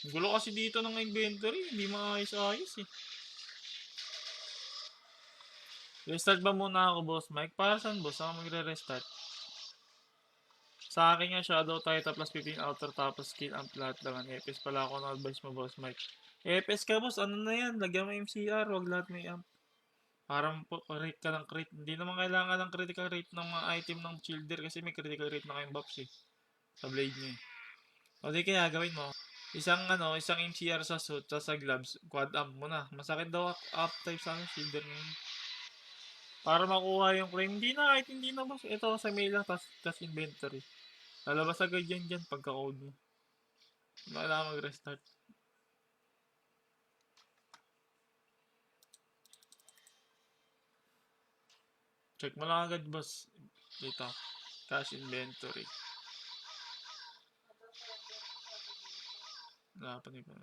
Ang gulo kasi dito ng inventory. Hindi maayos-ayos, eh. Restart ba muna ako, Boss Mike? Para saan, boss? Ako magre-restart. Sa akin nga, Shadow Titan plus 15 outer tapos skill amp lahat lang. EPS pala ako na advice mo, Boss Mike. EPS ka, boss. Ano na yan? Lagyan mo MCR. Wag lahat may amp. Parang rate ka ng crit. Hindi naman kailangan ng critical rate ng mga item ng shielder kasi may critical rate na kayong buffs, eh. Sa blade niya, eh. O di kaya gawin mo. Isang MCR sa suit, sa gloves, quad amp mo na. Masakit daw up type sa shielder mo. Para makuha yung claim. Hindi na, kahit hindi na, boss. Ito sa mail lang, tas inventory. Lalabas agad yan dyan pagka-code mo. Kailangan mag-restart. Check mo lang agad, boss. Dito. Cash inventory. Wala pa rin pa.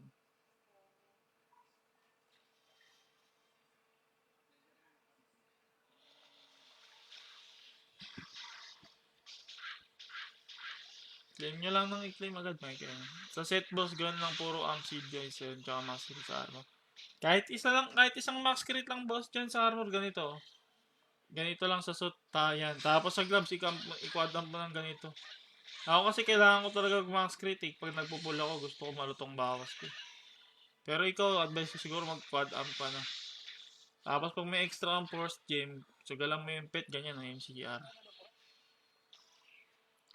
Claim nyo lang ng i-claim agad, Mike. Sa set, boss, gano'n lang puro amp seed guys. Yun, tsaka max crit sa armor. Kahit isang max crit lang, boss, dyan sa armor, ganito. Ganito lang sa suit, yan. Tapos sa gloves, i-quad amp mo ng ganito. Ako kasi kailangan ko talaga max crit, eh. Pag nagpupul ako, gusto ko malutong bawas ko. Pero ikaw, advice ko siguro mag-quad amp pa na. Tapos pag may extra ang first game, sugalan mo yung pet, ganyan ang MCR.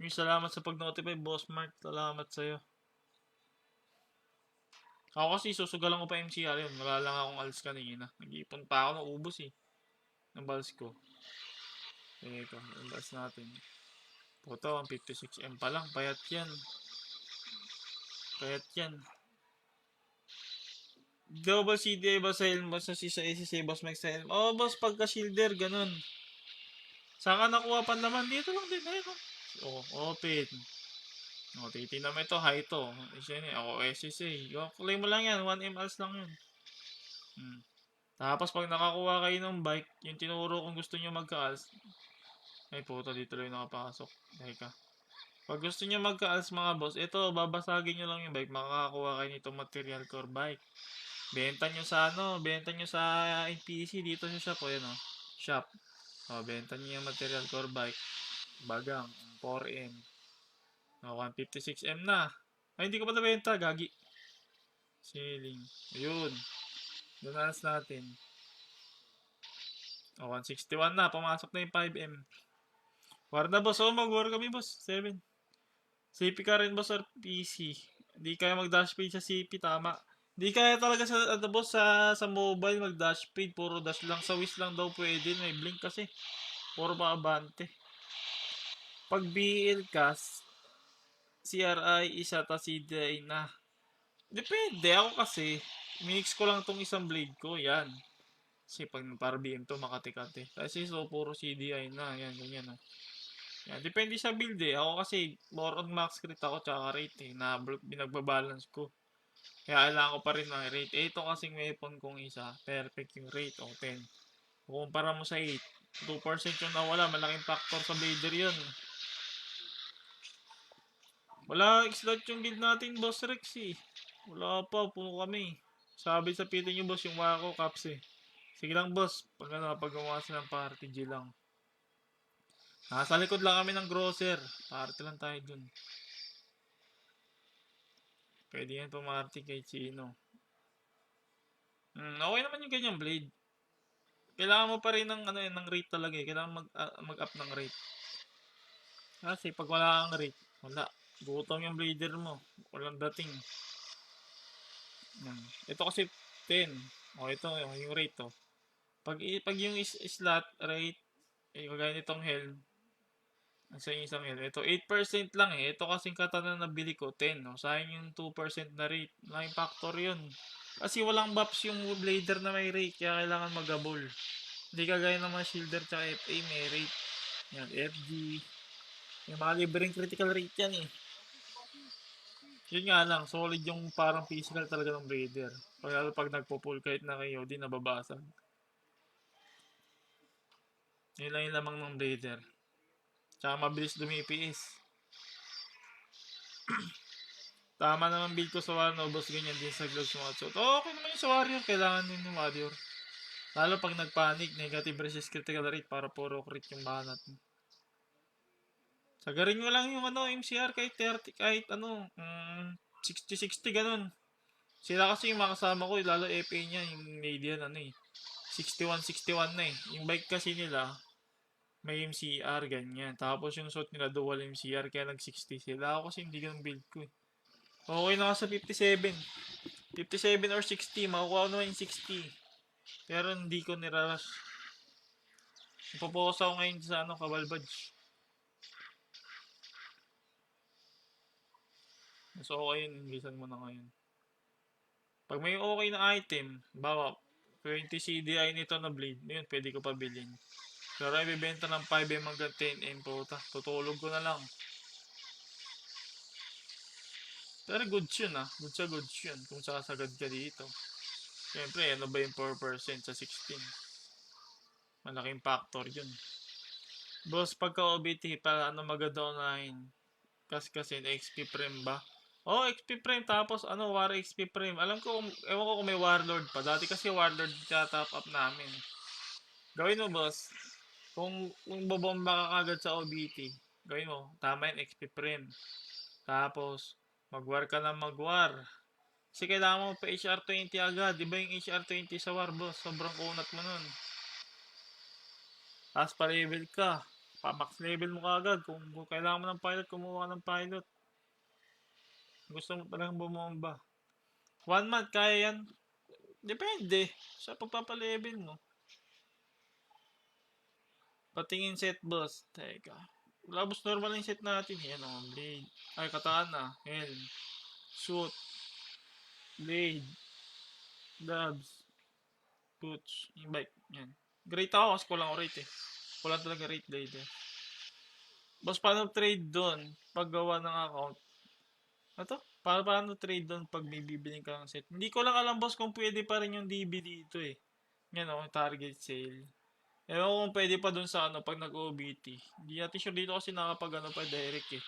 Salamat sa pag-notify, Boss Mark. Salamat sa'yo. Ako kasi susugalan ko pa MCR yun. Wala lang akong alis kanina. Nag-iipon pa ako, naubos, eh. Ng balls ko. Ito, yung balls natin. Puto, ang 56M pa lang. Payat yan. Payat yan. Double CDI ba sa helm? Sa SSA, Boss Mike sa helm? Oh, boss, pagka shielder, ganun. Saan ka nakuha pa naman? Dito lang din. Ayun, oh, open. O, titignan mo ito, high ito. Ako SSA. Claim mo lang yan, 1 mls lang yun. Tapos pag nakakuha kayo ng bike, yung tinuro kung gusto nyo magka-als. Ay puta, dito lang yung nakapasok. Teka. Pag gusto nyo magka-als mga boss, ito, babasagin nyo lang yung bike, makakakuha kayo nitong material core bike. Benta nyo sa NPC dito sa shop, o yan o. Shop. O, benta nyo yung material core bike. Bagang, 4M. O, 156M na. Ay, hindi ko pa nabenta, gagi. Ceiling. Ayun. Donalas natin. O, 161 na. Pumasok na yung 5M. War na, boss. O, mag-war kami, boss. 7. CP ka rin, boss, or PC? Hindi kaya mag-dash page sa CP, tama. Hindi kaya talaga sa, boss, sa mobile mag-dash page. Puro dash lang. Sa Wish lang daw pwede. May blink kasi. Puro pa abante. Pag BL cast, CRI, isa, ta CDI na. Depende. Ako kasi, mix ko lang tong isang blade ko. Yan. Kasi pag para BM to, makati-kati. Kasi so, puro CDI na. Yan, ganyan. Oh. Yan. Depende sa build eh. Ako kasi, more on max crit ako, tsaka rate eh. Na binagbabalance ko. Kaya kailangan ko pa rin ng rate. Eh, ito kasing weapon kong isa. Perfect yung rate. O, 10. Kumpara mo sa 8. 2% yung nawala. Malaking factor sa blader yun. Wala slot yung guild natin, Boss Rex eh. Wala pa, puno kami. Sabi sa pito niyo, boss, yung mga ko, caps eh. Sige lang, boss. Pag ano, pag gumawa sila ng party, G lang. Nasa likod lang kami ng grocer. Party lang tayo dun. Pwede yan pumarty kay Chino. Okay naman yung ganyang blade. Kailangan mo pa rin ng, ano, ng rate talaga eh. Kailangan mag-up ng rate. Kasi pag wala kang rate, wala. Gutom yung blader mo. Walang dating. Yan. Ito kasi 10. Ito yung rate to. Pag yung slot rate, kagaya nitong helm, sa isang helm, ito 8% lang eh. Ito kasing katana na bili ko, 10. No? Sayang yung 2% na rate. Malaking factor yun. Kasi walang buffs yung blader na may rate, kaya kailangan mag-gabol. Hindi kagaya ng mga shielder tsaka FA, may rate. Yan, FG. Yung mga libreng critical rate yan eh. Yun nga lang, solid yung parang physical talaga ng blader. Pag nagpo-pull kahit na kayo, di nababasag. Yun lang yung lamang ng blader. Tsaka mabilis dumipiis. Tama naman build ko sa Warrior, boss, ganyan din sa gloves mga suit. Okay naman yung sa Warrior, kailangan din yung Warrior. Lalo pag nagpanic, negative resist critical rate para puro crit yung banat mo. Sagarin mo lang yung ano, MCR kahit 30, kahit ano, 60-60 ganun. Sila kasi yung makasama ko, lalo FA niya, yung Canadian ano eh. 61-61 na eh. Yung bike kasi nila, may MCR, ganyan. Tapos yung suit nila, dual MCR, kaya nag-60 sila. Ako kasi hindi ganun build ko eh. Okay na ako sa 57. 57 or 60, makukuha ko naman yung 60. Pero hindi ko nirarush. Ipopokus ako ngayon sa ano, Kabalbadge. Mas okay yun, inglesan mo na ngayon. Pag may okay na item, bawa 20 CDI nito na blade, yun, pwede ko pa bilhin. Pero ibibenta ng 5M hanggang 10M po. Tutulog ko na lang. Pero goods yun ah. Goods yun. Kung sasagad ka dito. Siyempre, ano ba yung 4% sa 16? Malaking factor yun. Boss, pagka OBT, para ano maganda unahin? Kasi XP Prime ba? XP Prime. Tapos ano, War XP Prime. Alam ko, ewan ko kung may Warlord pa. Dati kasi Warlord top up namin. Gawin mo, boss. Kung bobomba ka kagad sa OBT, gawin mo. Tama yung XP Prime. Tapos, mag-war ka na mag-war. Kasi kailangan mo pa HR20 agad. Diba yung HR20 sa war, boss? Sobrang kunat mo nun. Tapos pa-level ka. Pa-max level mo kagad. Kung kailangan mo ng pilot, kumuha ng pilot. Gusto mo palang bumomba. 1 month, kaya yan. Depende. Sa pagpapalevel mo. Patingin set, boss. Teka. Labos normal yung set natin. Yan o. Blade. Ay, katana. Helm. Suit. Blade. Gloves. Boots. Yung bike. Yan. Great ako kasi kulang ko rate eh. Kulang talaga rate blade eh. Boss, paano trade doon? Paggawa ng account. Ano to? Paano trade doon pag may bibiling ka ng set? Hindi ko lang alam, boss, kung pwede pa rin yung DB dito eh. Yan o, target sale. Ewan ko kung pwede pa doon sa ano, pag nag-OBT. Hindi natin sure dito kasi nakapag ano pa direct eh.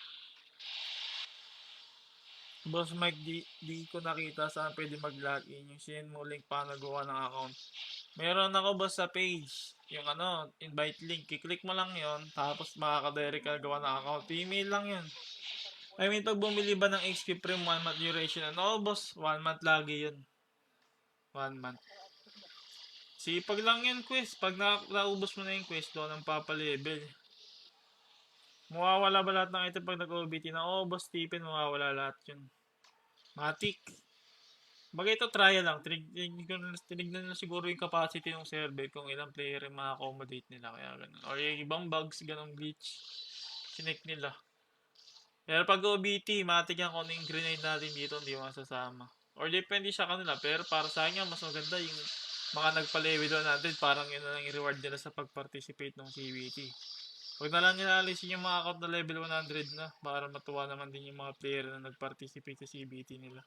Boss Mike, di ko nakita saan pwede mag-login. Yung send mo link para nagawa ng account. Meron ako boss sa page. Yung ano, invite link. Kiklik mo lang yon, tapos makaka-direct ka gawa ng account. Email lang yun. I mean, pag bumili ba ng XP Prime 1 month duration, ano boss? 1 month lagi yun. 1 month. Sipag lang yun, quest. Pag naubos mo na yung quest, doon ang papalevel. Mawawala ba lahat ng item pag nag-OBT na? Boss Stephen, mawawala lahat yun. Matik. Bagay ito, trial lang. Tinignan na siguro yung capacity ng server kung ilang player yung ma-accommodate nila. Kaya ganun. Or yung ibang bugs, ganun glitch. Sinek nila. Pero pag OBT, matik yan kung ano yung grenade natin dito, hindi masasama. Or depende siya kanila. Pero para sa akin, mas maganda yung mga nagpa-level 100, parang yun na lang i-reward nila sa pag-participate ng CBT. Huwag na lang nila alisin yung mga account na level 100 na para matuwa naman din yung mga player na nag-participate sa CBT nila.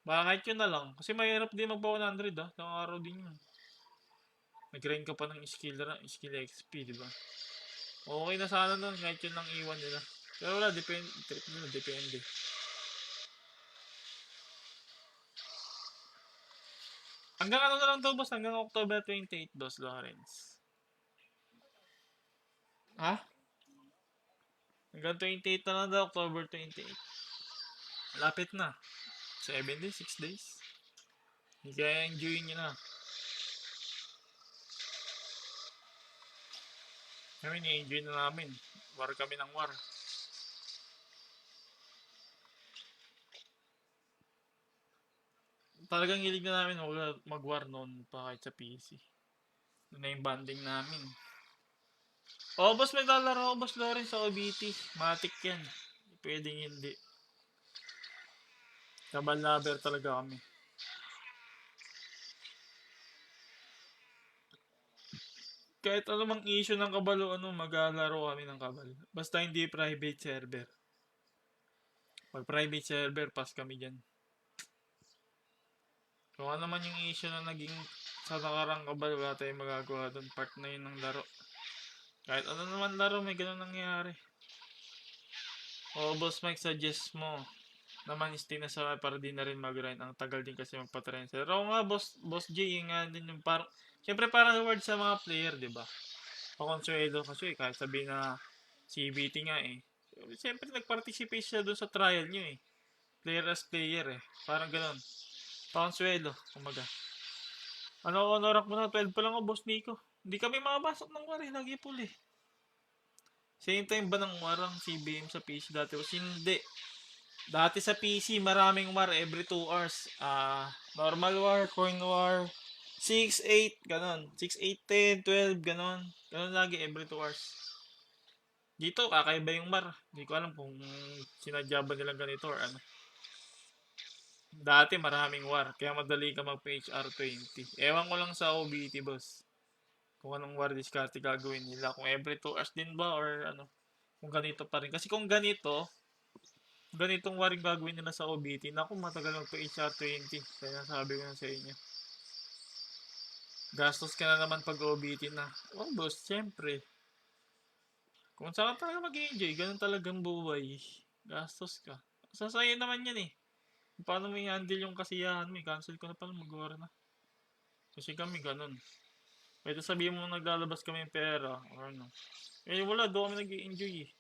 Baka kahit yun na lang. Kasi mahirap din magpa 100 ah. Isang araw din yun. Nag-grind ka pa ng skill XP, di ba? Okay na sana nun, kahit yun lang iwan nila. Pero wala, depende. Trip nila, depende. Hanggang ano na lang to, boss? Hanggang October 28, Boss Lawrence. Ha? Hanggang 28 na lang daw, October 28. Lapit na. 7 days, 6 days. Hindi kaya enjoyin nyo na. Kami ni-enjoy na namin. War kami ng war. Talagang hilig na namin mag-war noon pa kahit sa PC. Doon na yung banding namin. Oh, boss, may lalaro ako, Boss Lawrence, sa OBT. Matik yan. Pwedeng hindi. Kabal lover talaga kami. Kahit anumang issue ng kabal o ano, maglalaro kami ng kabal. Basta hindi private server. Pag private server, pass kami dyan. Kung ano man yung issue na naging sa nakarang kabal, wala tayong magagawa doon. Part na yun ng laro. Kahit ano naman laro, may ganun nangyayari. O, Boss Mike, suggest mo naman stay na sa para di na rin mag-grind. Ang tagal din kasi magpa-train. Pero nga, Boss J, yung nga din yung parang, siyempre parang reward sa mga player, di ba? Pakonsuelo kasi kahit sabihin na CBT nga eh. Siyempre nag-participate siya doon sa trial nyo eh. Player as player eh. Parang ganun. Pakonsuelo, kumaga. Ano rank mo na? 12 pa lang ako, Boss Nico. Hindi kami makabasok ng war eh. Lagi full eh. Same time ba ng warang CBM sa PC dati? O hindi. Dati sa PC, maraming war every 2 hours. Normal war, coin war, 6, 8, ganon. 6, 8, 10, 12, ganon. Ganon lagi every 2 hours. Dito, kakaiba yung war. Hindi ko alam kung sinadya ba nilang ganito or ano. Dati maraming war, kaya madali ka mag-HR20. Ewan ko lang sa OBT, boss. Kung anong war discard gagawin nila. Kung every 2 hours din ba or ano. Kung ganito pa rin. Kasi kung ganitong war yung gagawin nila sa OBT, naku, matagal mag-HR20. Kaya sabi ko na sa inyo. Gastos ka na naman pag OBT na. Oh, boss, syempre. Kung saan ka talaga mag-enjoy, ganun talagang buhay. Gastos ka. Sasaya naman yan eh. Paano mo i-handle yung kasiyahan mo? I-cancel ko na pala, mag-war na. Kasi kami ganun. Pwede sabihin mo naglalabas kami ng pera or ano. Eh wala, doon kami nag-i-enjoy eh.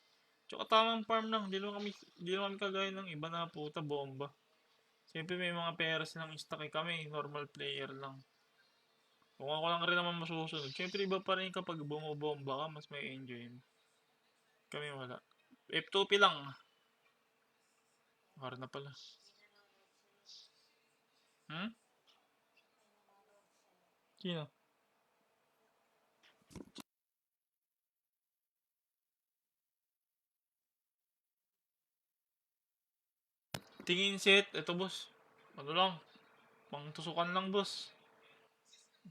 Tsaka tamang farm lang, di naman kami kagaya ng iba na puta bomba. Siyempre may mga pera silang stock eh. Kami, normal player lang. Kung ako lang rin naman masusunod, siyempre iba pa rin kapag bumobomba ka, mas may enjoy mo. Kami wala. F2P lang. War na pala. Hmm? Sino? Tingin set, ito boss. Ano lang, pang tusukan lang boss.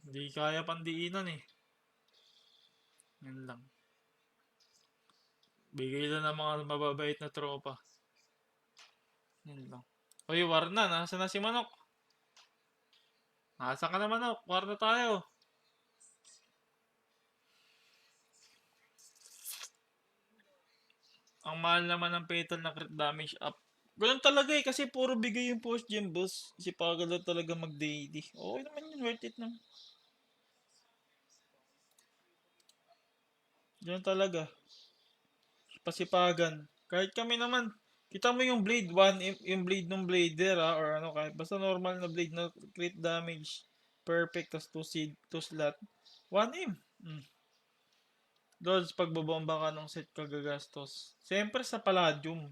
Hindi kaya pandiinan eh. Yan lang. Bigay lang ng mga mababait na tropa. Yan lang. Uy, war na. Nasa na si Manok? Nasa ka na Manok? War na tayo. Ang mahal naman ng petal na crit damage up. Ganun talaga eh, kasi puro bigay yung post gem boss. Si Pagal talaga mag-daily. Okay naman yun, worth it na. Ganun talaga. Pasipagan. Kahit kami naman, kita mo yung blade, yung blade ng blader or ano kahit basta normal na blade na crit damage. Perfect, tas 2 slot. 1M. Doon, pagbobomba ka ng set kagagastos. Siyempre sa Palladium.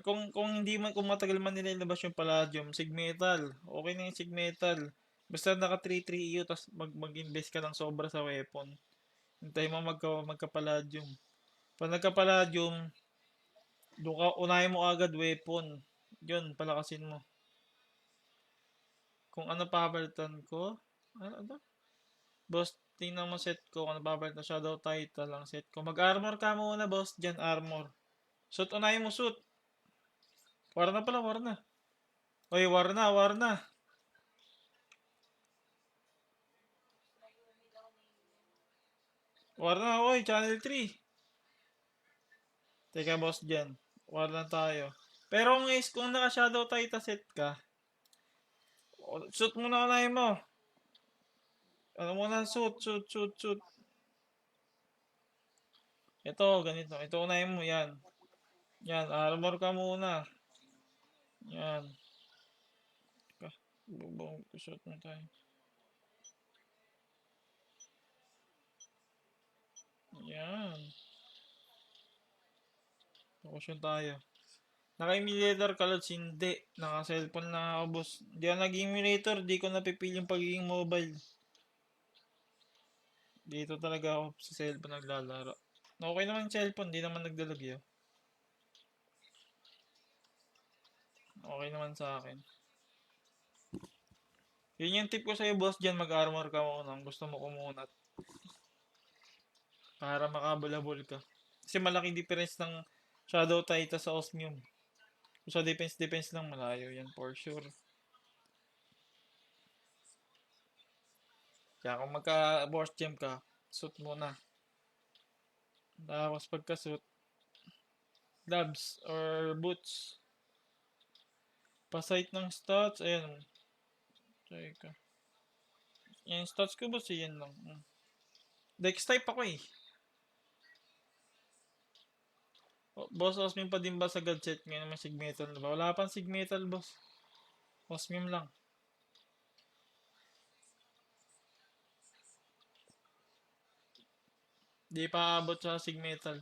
Kung hindi man, kung matagal man nila ilabas yung Palladium, Sigmetal. Okay na yung Sigmetal. Basta naka 3-3 EU, tas mag-invest ka ng sobra sa weapon. Hintay mo magka-Palladium. Pag nagka-Palladium, Doon ka, unahin mo agad weapon. Yun, palakasin mo. Kung ano papalitan ko, ano? Boss, tingnan mo set ko. Kung ano papalitan, Shadow Title lang set ko. Mag-armor ka muna, boss. Diyan, armor. Suit, unahin mo, suit. War na pala, war na. Oy, war na, war na. War na, oy, channel 3. Teka, boss, dyan. War na tayo. Pero kung naka-shadow title set ka, suit muna unahin mo. Ano muna, suit. Ito, ganito. Ito unahin mo, yan. Yan, armor ka muna. Yan. Bubong, suit mo tayo. Yan. Focus tayo. Naka-emulator ka, Lods? Hindi. Naka-cellphone na ako, boss. Di ako nag-emulator. Di ko napipil yung pagiging mobile. Dito talaga ako sa cellphone naglalaro. Okay naman yung cellphone. Di naman nagdalagyo. Okay naman sa akin. Yun yung tip ko sa'yo, boss. Diyan mag-armor ka muna. Gusto mo kumunat. Para makabulabol ka. Kasi malaking difference ng Shadow Titan sa Osmium. Kung sa defense lang, malayo yan for sure. Kaya kung magka-boss gem ka, suit muna. Tapos pagka-suit, gloves or boots. Pa-sight ng stats, ayan. Teka. Yung stats ko, boss, yan lang. Dex type ako eh. Boss, Osmium pa din ba sa gadget? Ngayon may Sigmetal na ba? Wala pang Sigmetal, boss. Osmium lang. Di pa abot sa Sigmetal.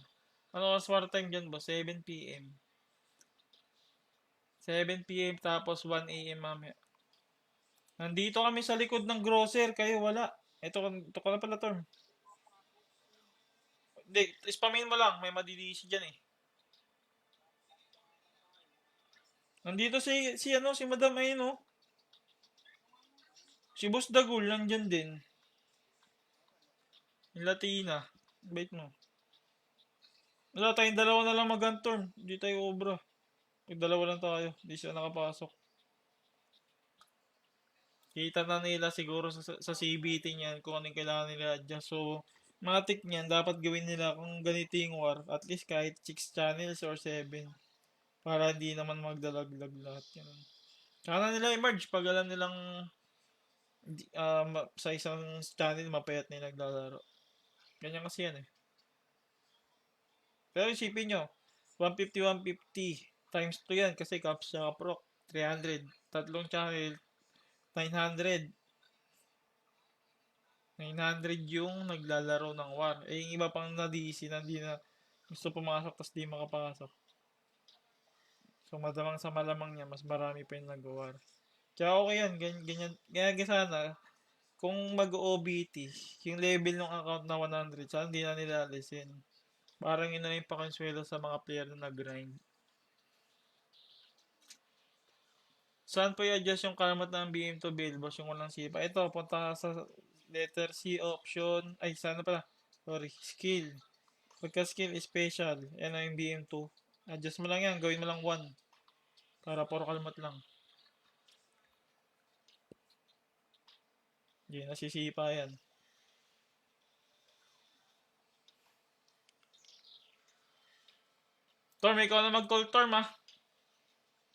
Ano oras war time dyan, boss? 7 p.m. 7 p.m. tapos 1 a.m. mamaya. Nandito kami sa likod ng grocer. Kayo wala. Ito ka na pala, Torm. Hindi, spamin mo lang. May madidisi dyan eh. Nandito si Madam ayun oh. Si Boss Dagul nandyan din. Yung Latina. Bait mo. Wala tayong dalawa na lang mag-antorn. Hindi tayo obra. Pag dalawa lang tayo. Hindi siya nakapasok. Kita na nila siguro sa CBT niyan kung anong kailangan nila adjust. So, matik niyan, dapat gawin nila kung ganito yung war. At least kahit 6 channels or 7. Para hindi naman magdalaglag lahat yan. Kaya nila i-merge pag alam nilang sa isang channel mapayat na yung naglalaro. Ganyan kasi yan eh. Pero isipin nyo, 150 times 2 yan kasi caps siya proc 300. Tatlong channel, 900. 900 yung naglalaro ng war. Eh, yung iba pang na-DC na di na gusto pumasok tapos di makapasok. So, madamang sa malamang niya, mas marami pa yung nag-war. Kaya okay yan, ganyan. Kaya sana, kung mag-OBT, yung level ng account na 100, sana hindi na nila alisin. Parang yun na yung pakonsuelo sa mga player na nag-grind. Saan po i-adjust yung kalamat ng BM to build, boss, yung walang sipa? Ito, punta sa letter C option. Ay, sana pala. Sorry, skill. Pagka skill is special. Yan ang yung BM2. Adjust mo lang yan. Gawin mo lang 1. Para puro kalmat lang. Hindi, nasisipa yan. Torm, ikaw na mag-call Torm ah.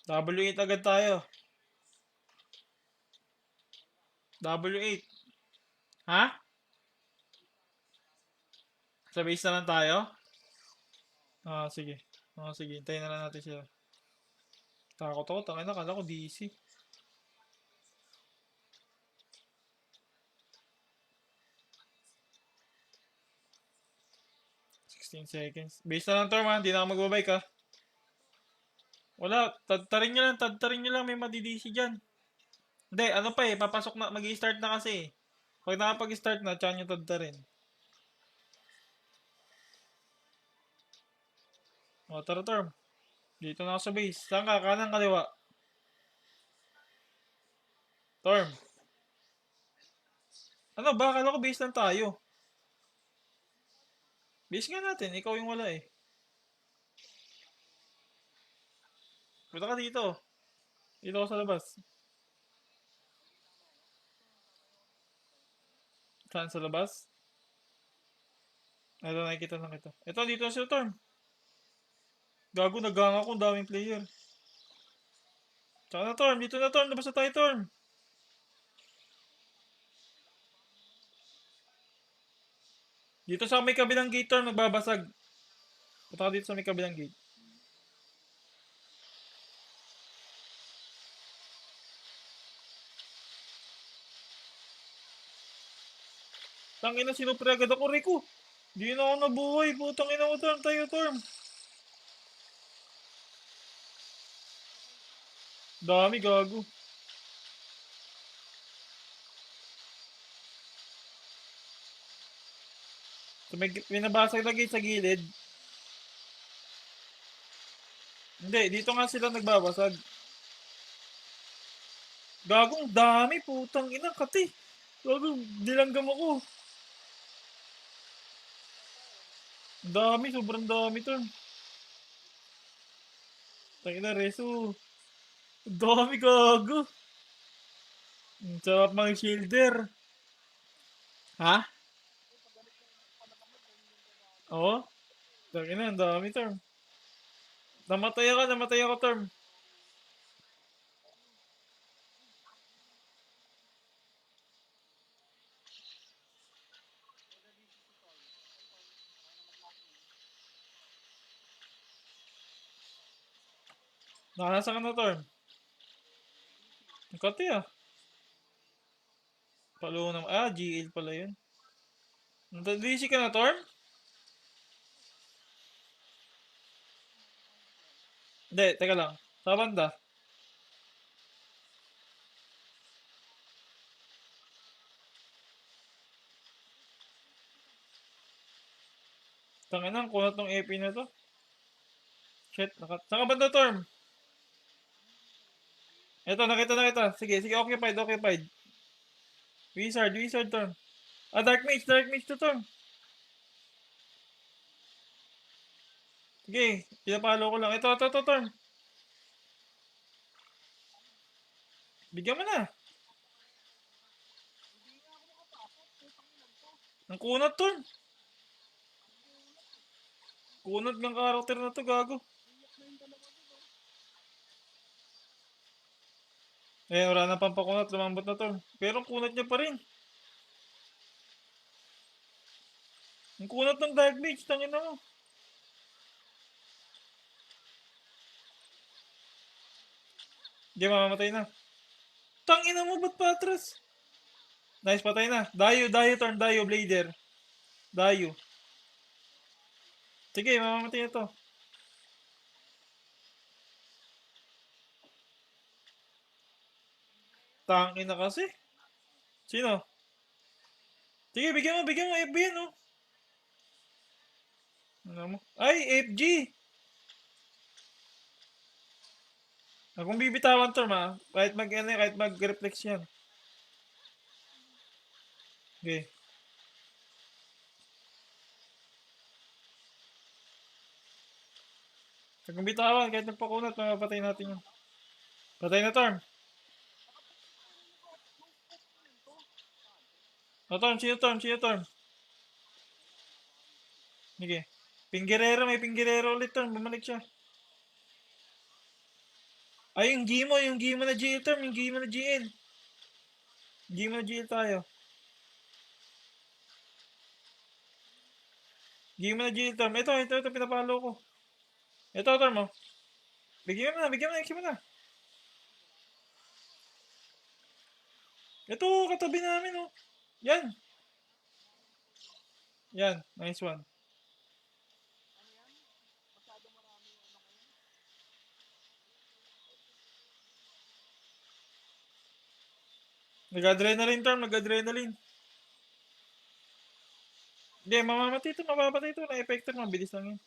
W8 agad tayo. W8. Ha? Sa base na lang tayo? Sige. Sige. Hintayin na lang natin sila. Takot ako. Tangin na. Kala ko DC. 16 seconds. Base na lang, Torm ha. Hindi na ako magbabike ha. Wala. Tadtarin nyo lang. May madidisi dyan. Hindi. Ano pa eh. Papasok na. Mag-i-start na kasi eh. Pag nakapag-start na, tsaka nyo tadtarin. O, tara, Torm. Dito na ako sa base. Saan ka? Kanan, kaliwa. Torm. Ano ba? Akala ko base lang tayo. Base nga natin. Ikaw yung wala eh. Punta ka dito. Dito ako sa labas. Saan sa labas? Ito, nakikita lang kita. Ito, dito na si Torm. Gago, nagang ako. Ang daming player. Tsaka na Torm. Dito na Torm. Labas na tayo Torm. Dito sa may kabilang gate Torm. Nagbabasag. Punta ka dito sa may kabilang gate. Tangina, sinupre agad ako, Rico. Di na ako nabuhay. Putang ina mo, Torm. Tayo, Torm. Dami, gago. So, may pinabasag na gate sa gilid. Hindi, dito nga sila nagbabasag. Gagong dami, putang ina, kati. Gagong, dilanggam ako. Dami, sobrang dami, Torm. Tangina, Reso. Dami, gago. Ang sarap mga shielder. Ha? Oo? Tangina, ang dami, Torm. Namatay ako, Torm. Nakanasan ka na, Torm. Ang kati ah. Palo naman. Ah, GL pala yun. DC ka na, Torm? Hindi, teka lang. Sa banda. Tangina, ang kunat ng AP na to. Shit, saan ka banda, Torm? Eto, nakita. Sige, occupied. Wizard, Torm. Ah, Dark Mage to, Torm. Sige, pinapalo ko lang. Ito, Torm. Bigyan mo na. Ang kunat, Torm. Kunat ng karakter na to, gago. Eh, wala na pampakunat, lumambot na Torm. Pero ang kunat niya pa rin. Ang kunat ng Dark Mage, tangin na mo. Hindi, mamamatay na. Tangina mo, ba't patras? Nice, patay na. Dayo, Torm, Blader. Dayo. Sige, mamamatay na to. Tangina kasi. Sino? Sige, bigyan mo, FB yan, oh. Ano mo? Ay, FG! Akong bibitawan to, ma. Kahit mag-reflex yan. Okay. Akong bitawan, kahit nagpakunat, mapapatay natin yan. Patay na, Torm. O, Torm, sino Torm? Sige. May pinggirero ulit, Torm. Bumalik siya. Ay, yung Gimo na GL, Torm. Yung Gimo na GL. Gimo na GL tayo. Gimo na GL, Torm. Ito, pinapalo ko. Ito, Torm, oh. Bigyan mo na. Ito, katabi namin, oh. Yan, nice one. Nag-adrenaline, Torm, Hindi, mapapatay ito, na-effector, mabilis lang yun.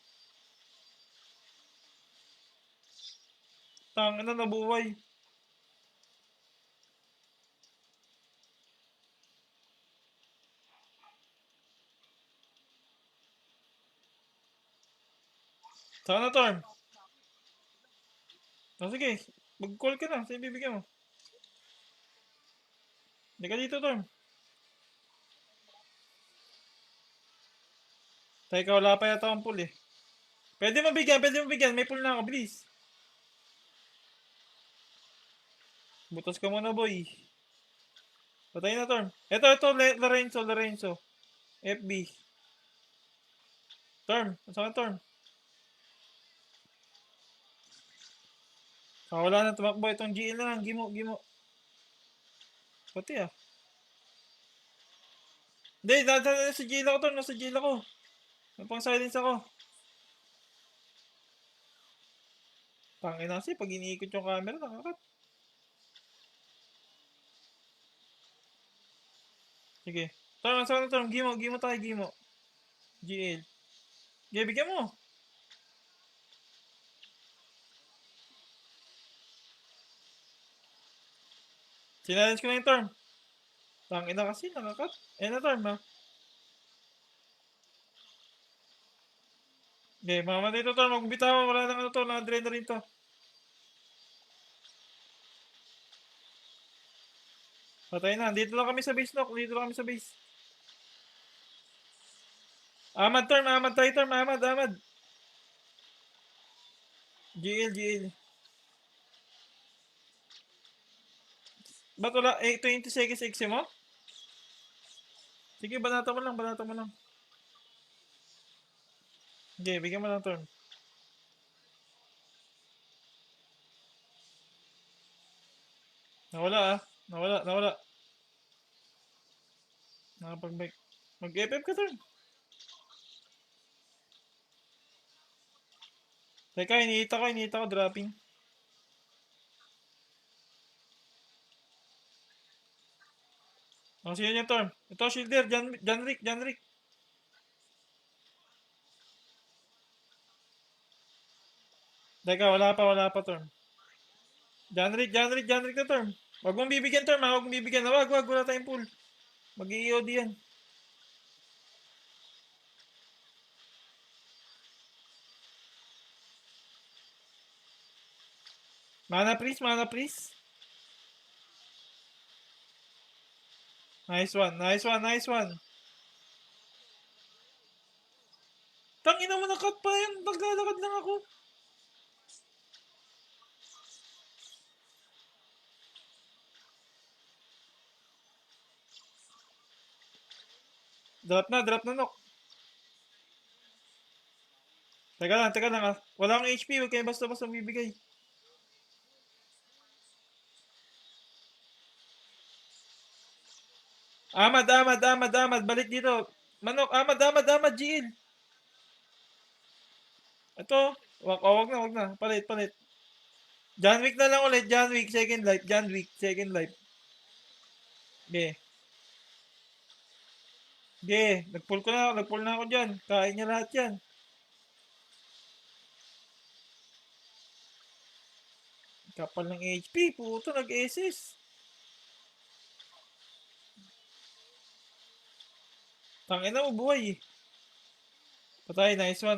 Tangin na nabuhay. Saan na, Torm? Sige. Mag-call ka na. Sa'yo bibigyan mo. Hindi ka dito, Torm. Teka, wala pa yata akong pull eh. Pwede mo bigyan. May pull na ako, please. Butas ka muna, boy. Patay na, Torm. Ito, Lorenzo. FB. Torm, saan ka, Torm? Wala na tumakbo. Itong GL na lang. Gimo. Pati ah. Hindi, nasa GL ako, Torm. Nasa GL ako. Napang silence ako. Tangin na kasi, pag iniikot yung camera, nakakat. Sige. Torm, saan ka, Torm? Gimo tayo. GL. Okay, bigyan mo. Sinalance ko na yung Torm. Tangin na kasi, nakakat. Ayan na, Torm ha. Okay, mamamatay to, Torm. Magbitaw. Wala nang ano to. Na-adrenaline to. Patay na. Dito lang kami sa base, Nok. Dito lang kami sa base. Ahmad, Torm. Ahmad tayo, Torm. Ahmad. GL. Ba't wala? 20 seconds exi mo? Sige, banata mo lang. Okay, bigyan mo lang, Torm. Nawala ah. Nawala. Nakapag-bike. Mag-FF ka, Torm. Teka, iniita ko, dropping. Sino yan, Torm? Ito, shielder, John Rick. Teka, wala pa, Torm. John Rick na, Torm. Huwag mong bibigyan, Torm, ha? Huwag mong bibigyan. Wag, wala tayong pool. Mag-EOD yan. Mana, please. Nice one. Tangina mo, nakat pa yan. Naglalakad lang ako. Drop na, Nok. Teka lang ah. Wala akong HP, huwag kayo basta-basta bibigay. Ahmad, balik dito. Manok, Ahmad, GL. Ito, wag na. Palit. John Wick na lang ulit, second life. Nagpull na ako dyan. Kain niya lahat yan. Kapal ng HP, puto, nag-assist. Tangin na mo, buhay eh. Patay, nice one.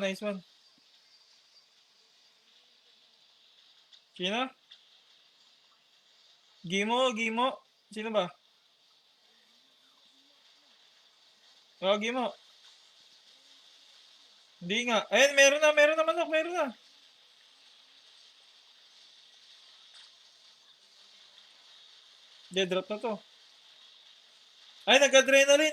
Sino? Gimo. Sino ba? Gimo. Hindi nga. Ayun, meron na, Manok, meron na. Hindi, drop na to. Ay, nag-adrenaline.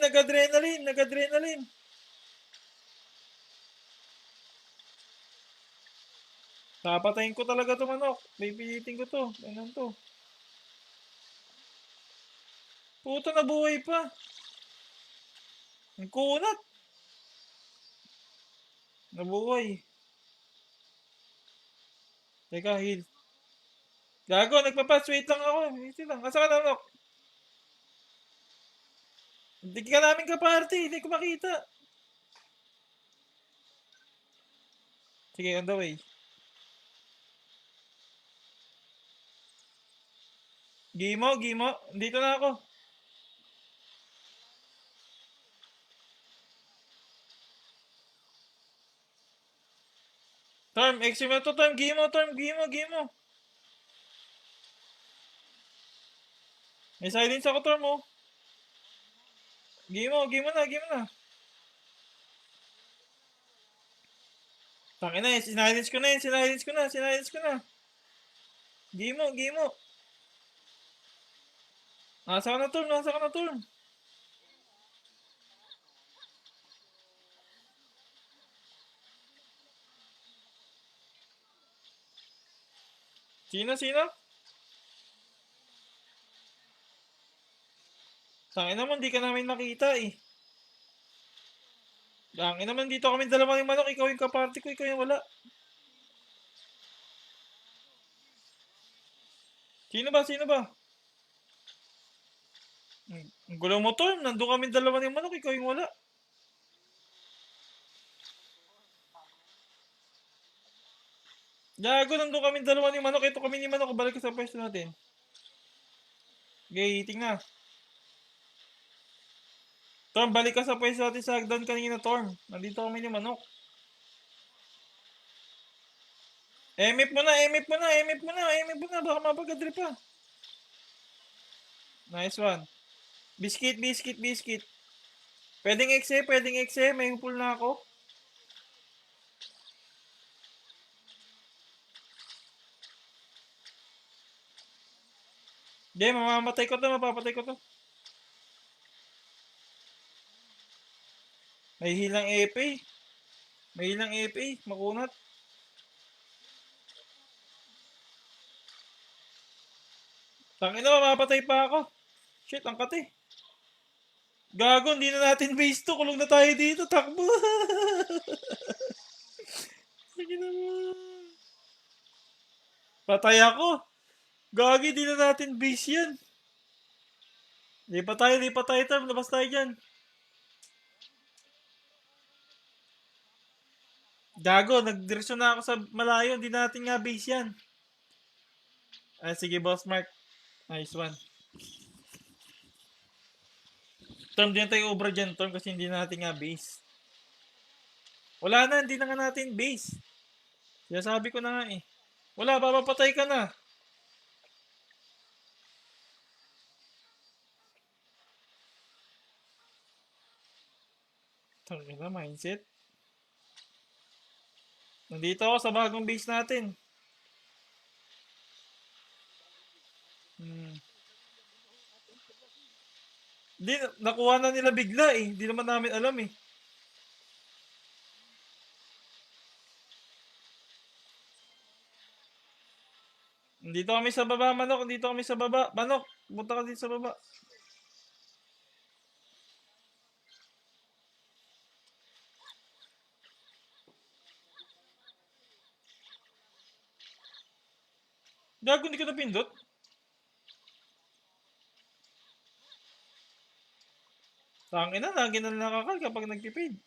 Papatayin ko talaga to, Manok. Pipilitin ko to. Ganun to. Puto, nabuhay pa. Ang kunat. Nabuhay. Teka, heal. Gago, nagpapas. Wait lang ako. Wait lang. Asa ka na, Manok? Hindi ka namin ka-party. Hindi ko makita. Sige, on the way. Gimo. Dito na ako. Term, exim na to, term. Gimo. May silence ako, term, oh. Gimo na. Tangina eh, sinilence ko na. Gimo. Nasa ka na, term. Sino? Tangina naman, di ka namin nakita eh. Tangina naman, dito kami dalawa ng manok, ikaw yung kaparty ko, ikaw yung wala. Sino ba? Ang gulo mo, term. Nandun kami dalawa ng manok, ikaw yung wala. Gago, nandun kami dalawa ni Manok. Ito kami ni Manok. Balik ka sa pwesto natin. Okay, tingnan. Torm, balik ka sa pwesto natin sa hagdan kanina, Torm. Nandito kami ni Manok. Emip mo na. Baka mapagadrip pa. Nice one. Biscuit. Pwedeng exe. May hupul na ako. Hindi, mapapatay ko to. May hilang AP. Makunat. Tangina, mapapatay pa ako. Shit, ang kati. Gago, hindi na natin base to. Kulong na tayo dito. Takbo. Sige naman. Patay ako. Gagi, di na natin base yan. Lipat tayo, Term. Labas tayo dyan. Gago, nagdireksyon na ako sa malayo. Di natin nga base yan. Ay, sige, Boss Mark. Nice one. Term, din tayo ubra dyan, Term, kasi hindi natin nga base. Wala na, hindi na nga natin base. Sinasabi ko na nga eh. Wala, papapatay ka na. Tangina, mindset. Nandito ako sa bagong base natin. Di, nakuha na nila bigla eh. Di naman namin alam eh. Dito kami sa baba, Manok. Manok, punta ka dito sa baba. Gago, hindi ka napindot. Tangina, lagi na nakakal kapag nagpipid.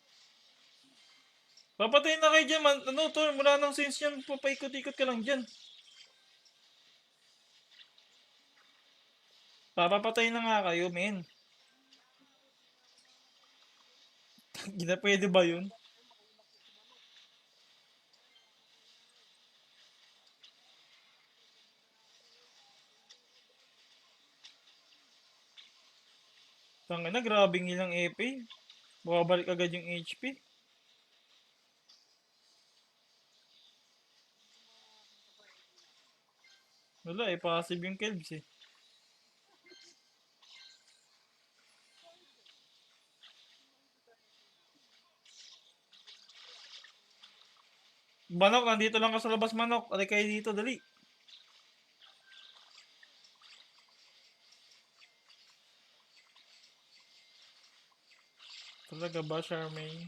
Papatayin na kayo dyan, man. Ano, to, mula nang sense yan, papaikot-ikot ka lang dyan. Papapatayin na nga kayo, men. Gina, pwede ba yun? Tangina, grabing ilang EP. Bumabalik agad yung HP. Wala eh, passive yung Kelbs eh. Manok, nandito lang ka sa labas, Manok. Alay kayo dito, dali. Talaga ba, Charmaine?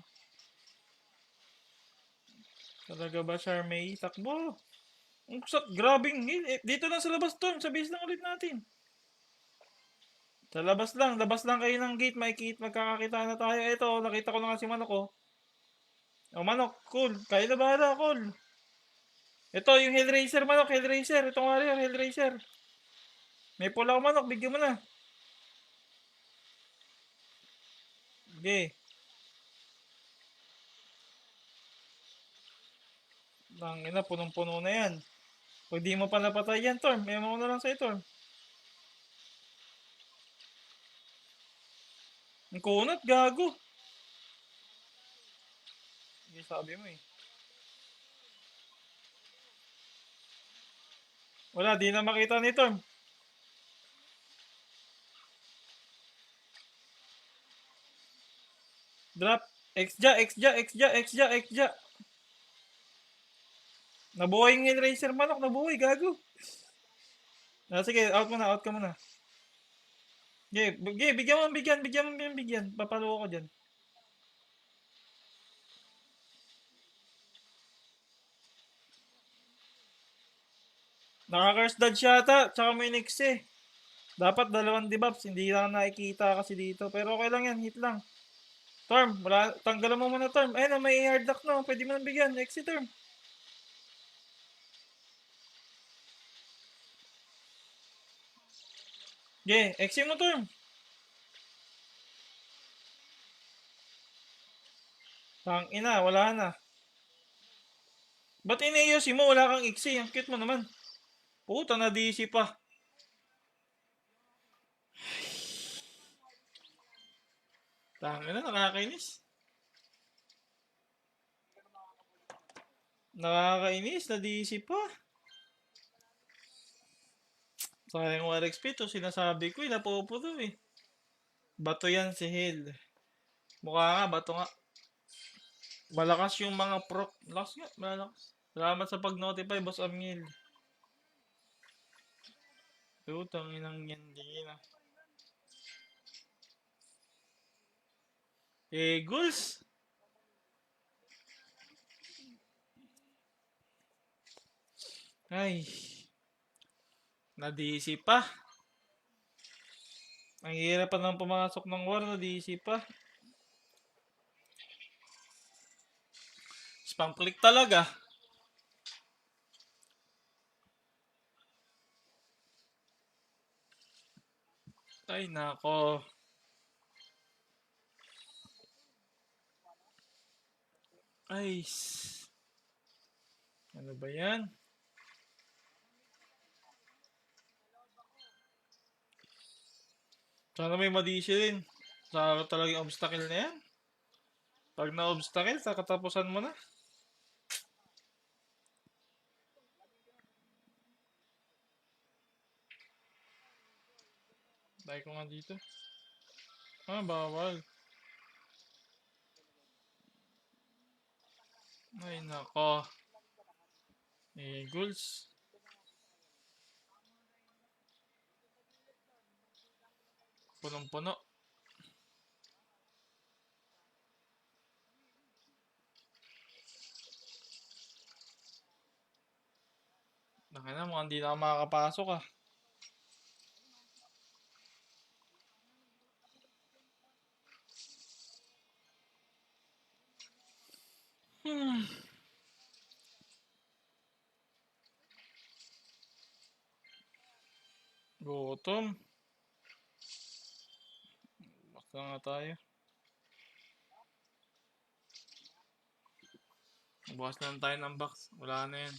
Takbo. Ang grabing heal. Eh, dito lang sa labas, Tom. Sa base lang ulit natin. Sa labas lang kayo ng gate. Magkakakita na tayo. Ito, nakita ko na nga si Manok, oh. Oh, Manok, cool. Kayo na bahala, cool. Ito, yung Hellraiser, Manok, Hellraiser. Itong warrior, Hellraiser. May pula ko manok, bigyan mo na. Sige. Ina, punong-puno na yan. Pag di mo pa napatay yan, Torm, may mo na lang sa'yo, Torm. Ang kunat, gago. Hindi sabi mo eh. Wala, di na makita ni Torm. Drop. Xja, Xja, Xja, Xja, Xja. Nabuhay yung Racer manok, nabuhay, gago. Sige, out mo na, out ka muna. Sige, bigyan mo, bigyan. Papalo ko dyan. Naka-curse dodge yata, tsaka may nix eh. Dapat dalawang debuffs, hindi lang nakikita kasi dito. Pero okay lang yan, hit lang. Torm, wala, tanggalan mo muna Torm. Ayun, may hard lock na, pwede mo nang bigyan. Exit Torm. Exit mo Torm. Ina, wala na. Ba't inayosi mo? Wala kang iksi. Ang cute mo naman. Puta na DC pa. Ina, nakakainis. Nakakainis na DC pa. Sayang RXP to, sinasabi ko, napuputo eh. Bato yan si Hill. Mukha nga, bato nga. Malakas yung mga proc. Malakas nga, malakas. Salamat sa pag-notify, Boss Amil. Tutang inang yan din ah. Eagles? Ay. Na-DC pa. Ang hirap pa nang pumasok ng war, na-DC pa. Spam click talaga. Ay, nako. Ay. Ano ba yan? Sana may madisi rin. Sana talaga yung obstacle na yan. Pag na-obstacle, sa katapusan mo na. Dahil ko nga dito. Bawal. Ay, nako. Eagles. Punong-puno. Nakina, mukhang hindi na ako makakapasok ah. Gutom. Basta nga tayo. Bukas na lang tayo ng box. Wala na yan.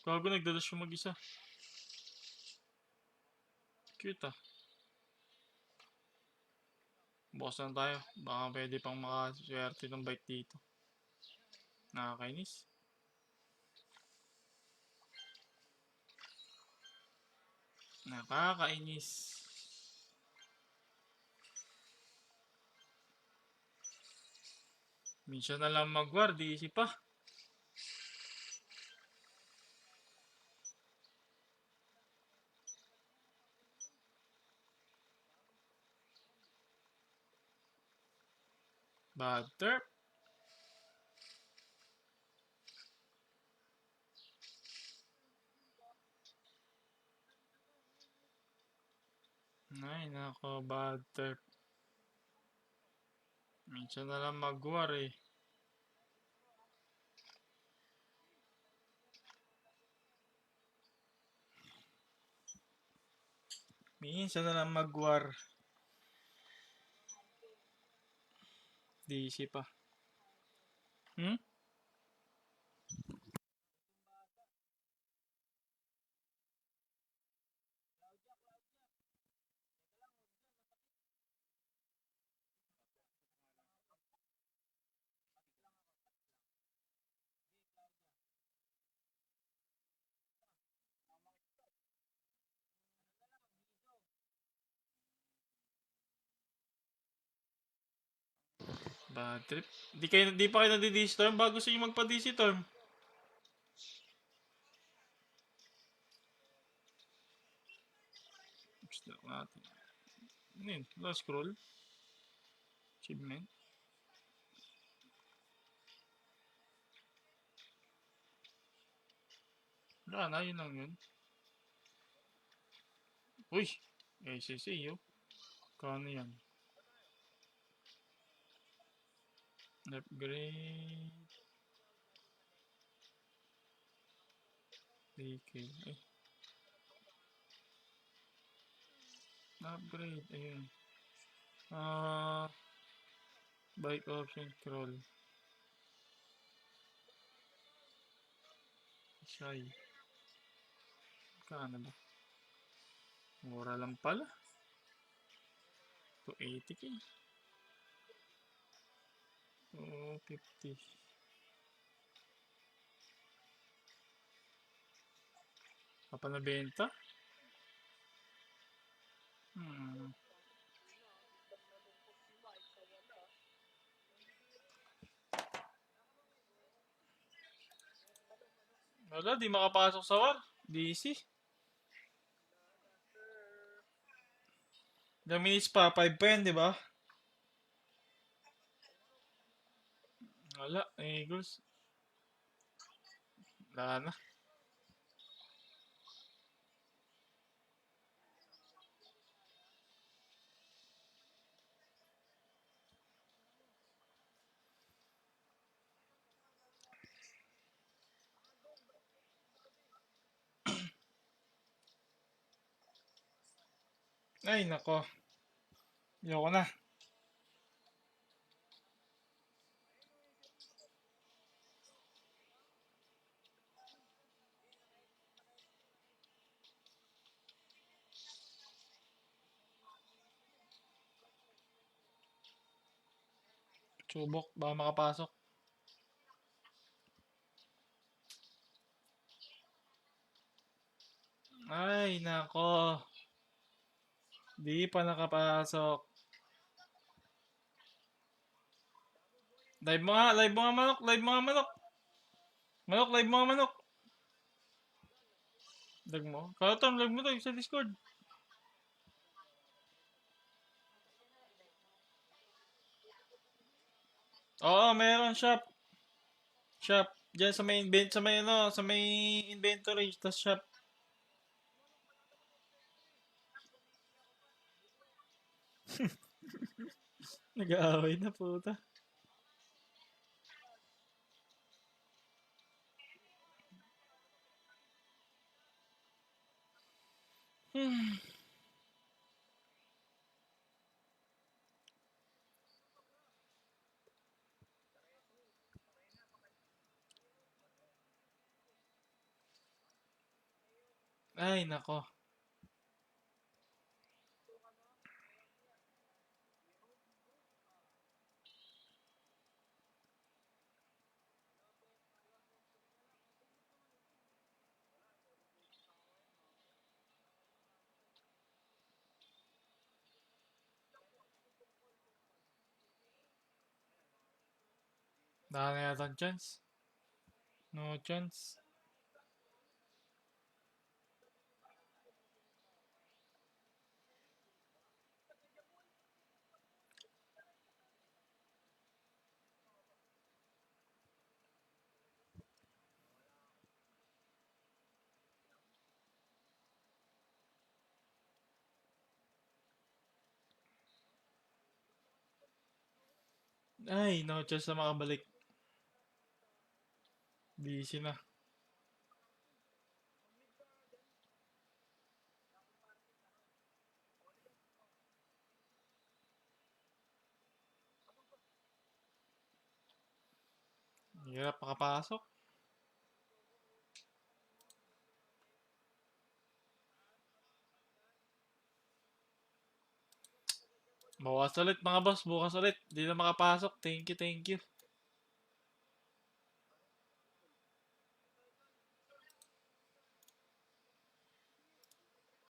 Gago, nagdadas yung mag-isa. Cute ah. Bukas na lang tayo. Baka pwede pang makaswerte ng bike dito. Nakakainis. Nakakainis. Minsan na lang mag-war, DC pa. Butter. Ay, nako, butter. Minsan na lang mag-war eh. Minsan na lang mag-war. DC pa. Hmm? Bad trip. Di pa kayo nadi-D-Storm bago gusto nyo magpa-D-Storm. Gusto natin. Ano yun? Last scroll? Achievement? Wala na, yun lang yun. Uy! SSA yo. Kano yan? Upgrade. DK. Eh. Upgrade. Ayun. Bike option scroll. Shy. Kano ba? Mura lang pala. 280k. 250. Apa na benta? Hmm. Wala, di makapasok sa war. DC. Ilang minutes pa? 5 pa yan, di ba? Wala, Eagles. Wala na. Ay, nako. Ayoko na. Subok, baka makapasok. Ay, nako. Di pa nakapasok. Live mo nga manok, live mo nga manok. Manok, live mo nga manok. Lag mo? Kautom, lag mo to sa Discord. Oo, meron shop. Shop. Diyan sa may sa may ano, sa may inventory, tas shop. Nag-aaway na puta. Ay, nako. Wala na yata chance. No chance. Ay, no chance na makabalik. Busy na. Hirap makapasok. Bukas ulit mga boss, bukas ulit. Di na makapasok. Thank you, thank you.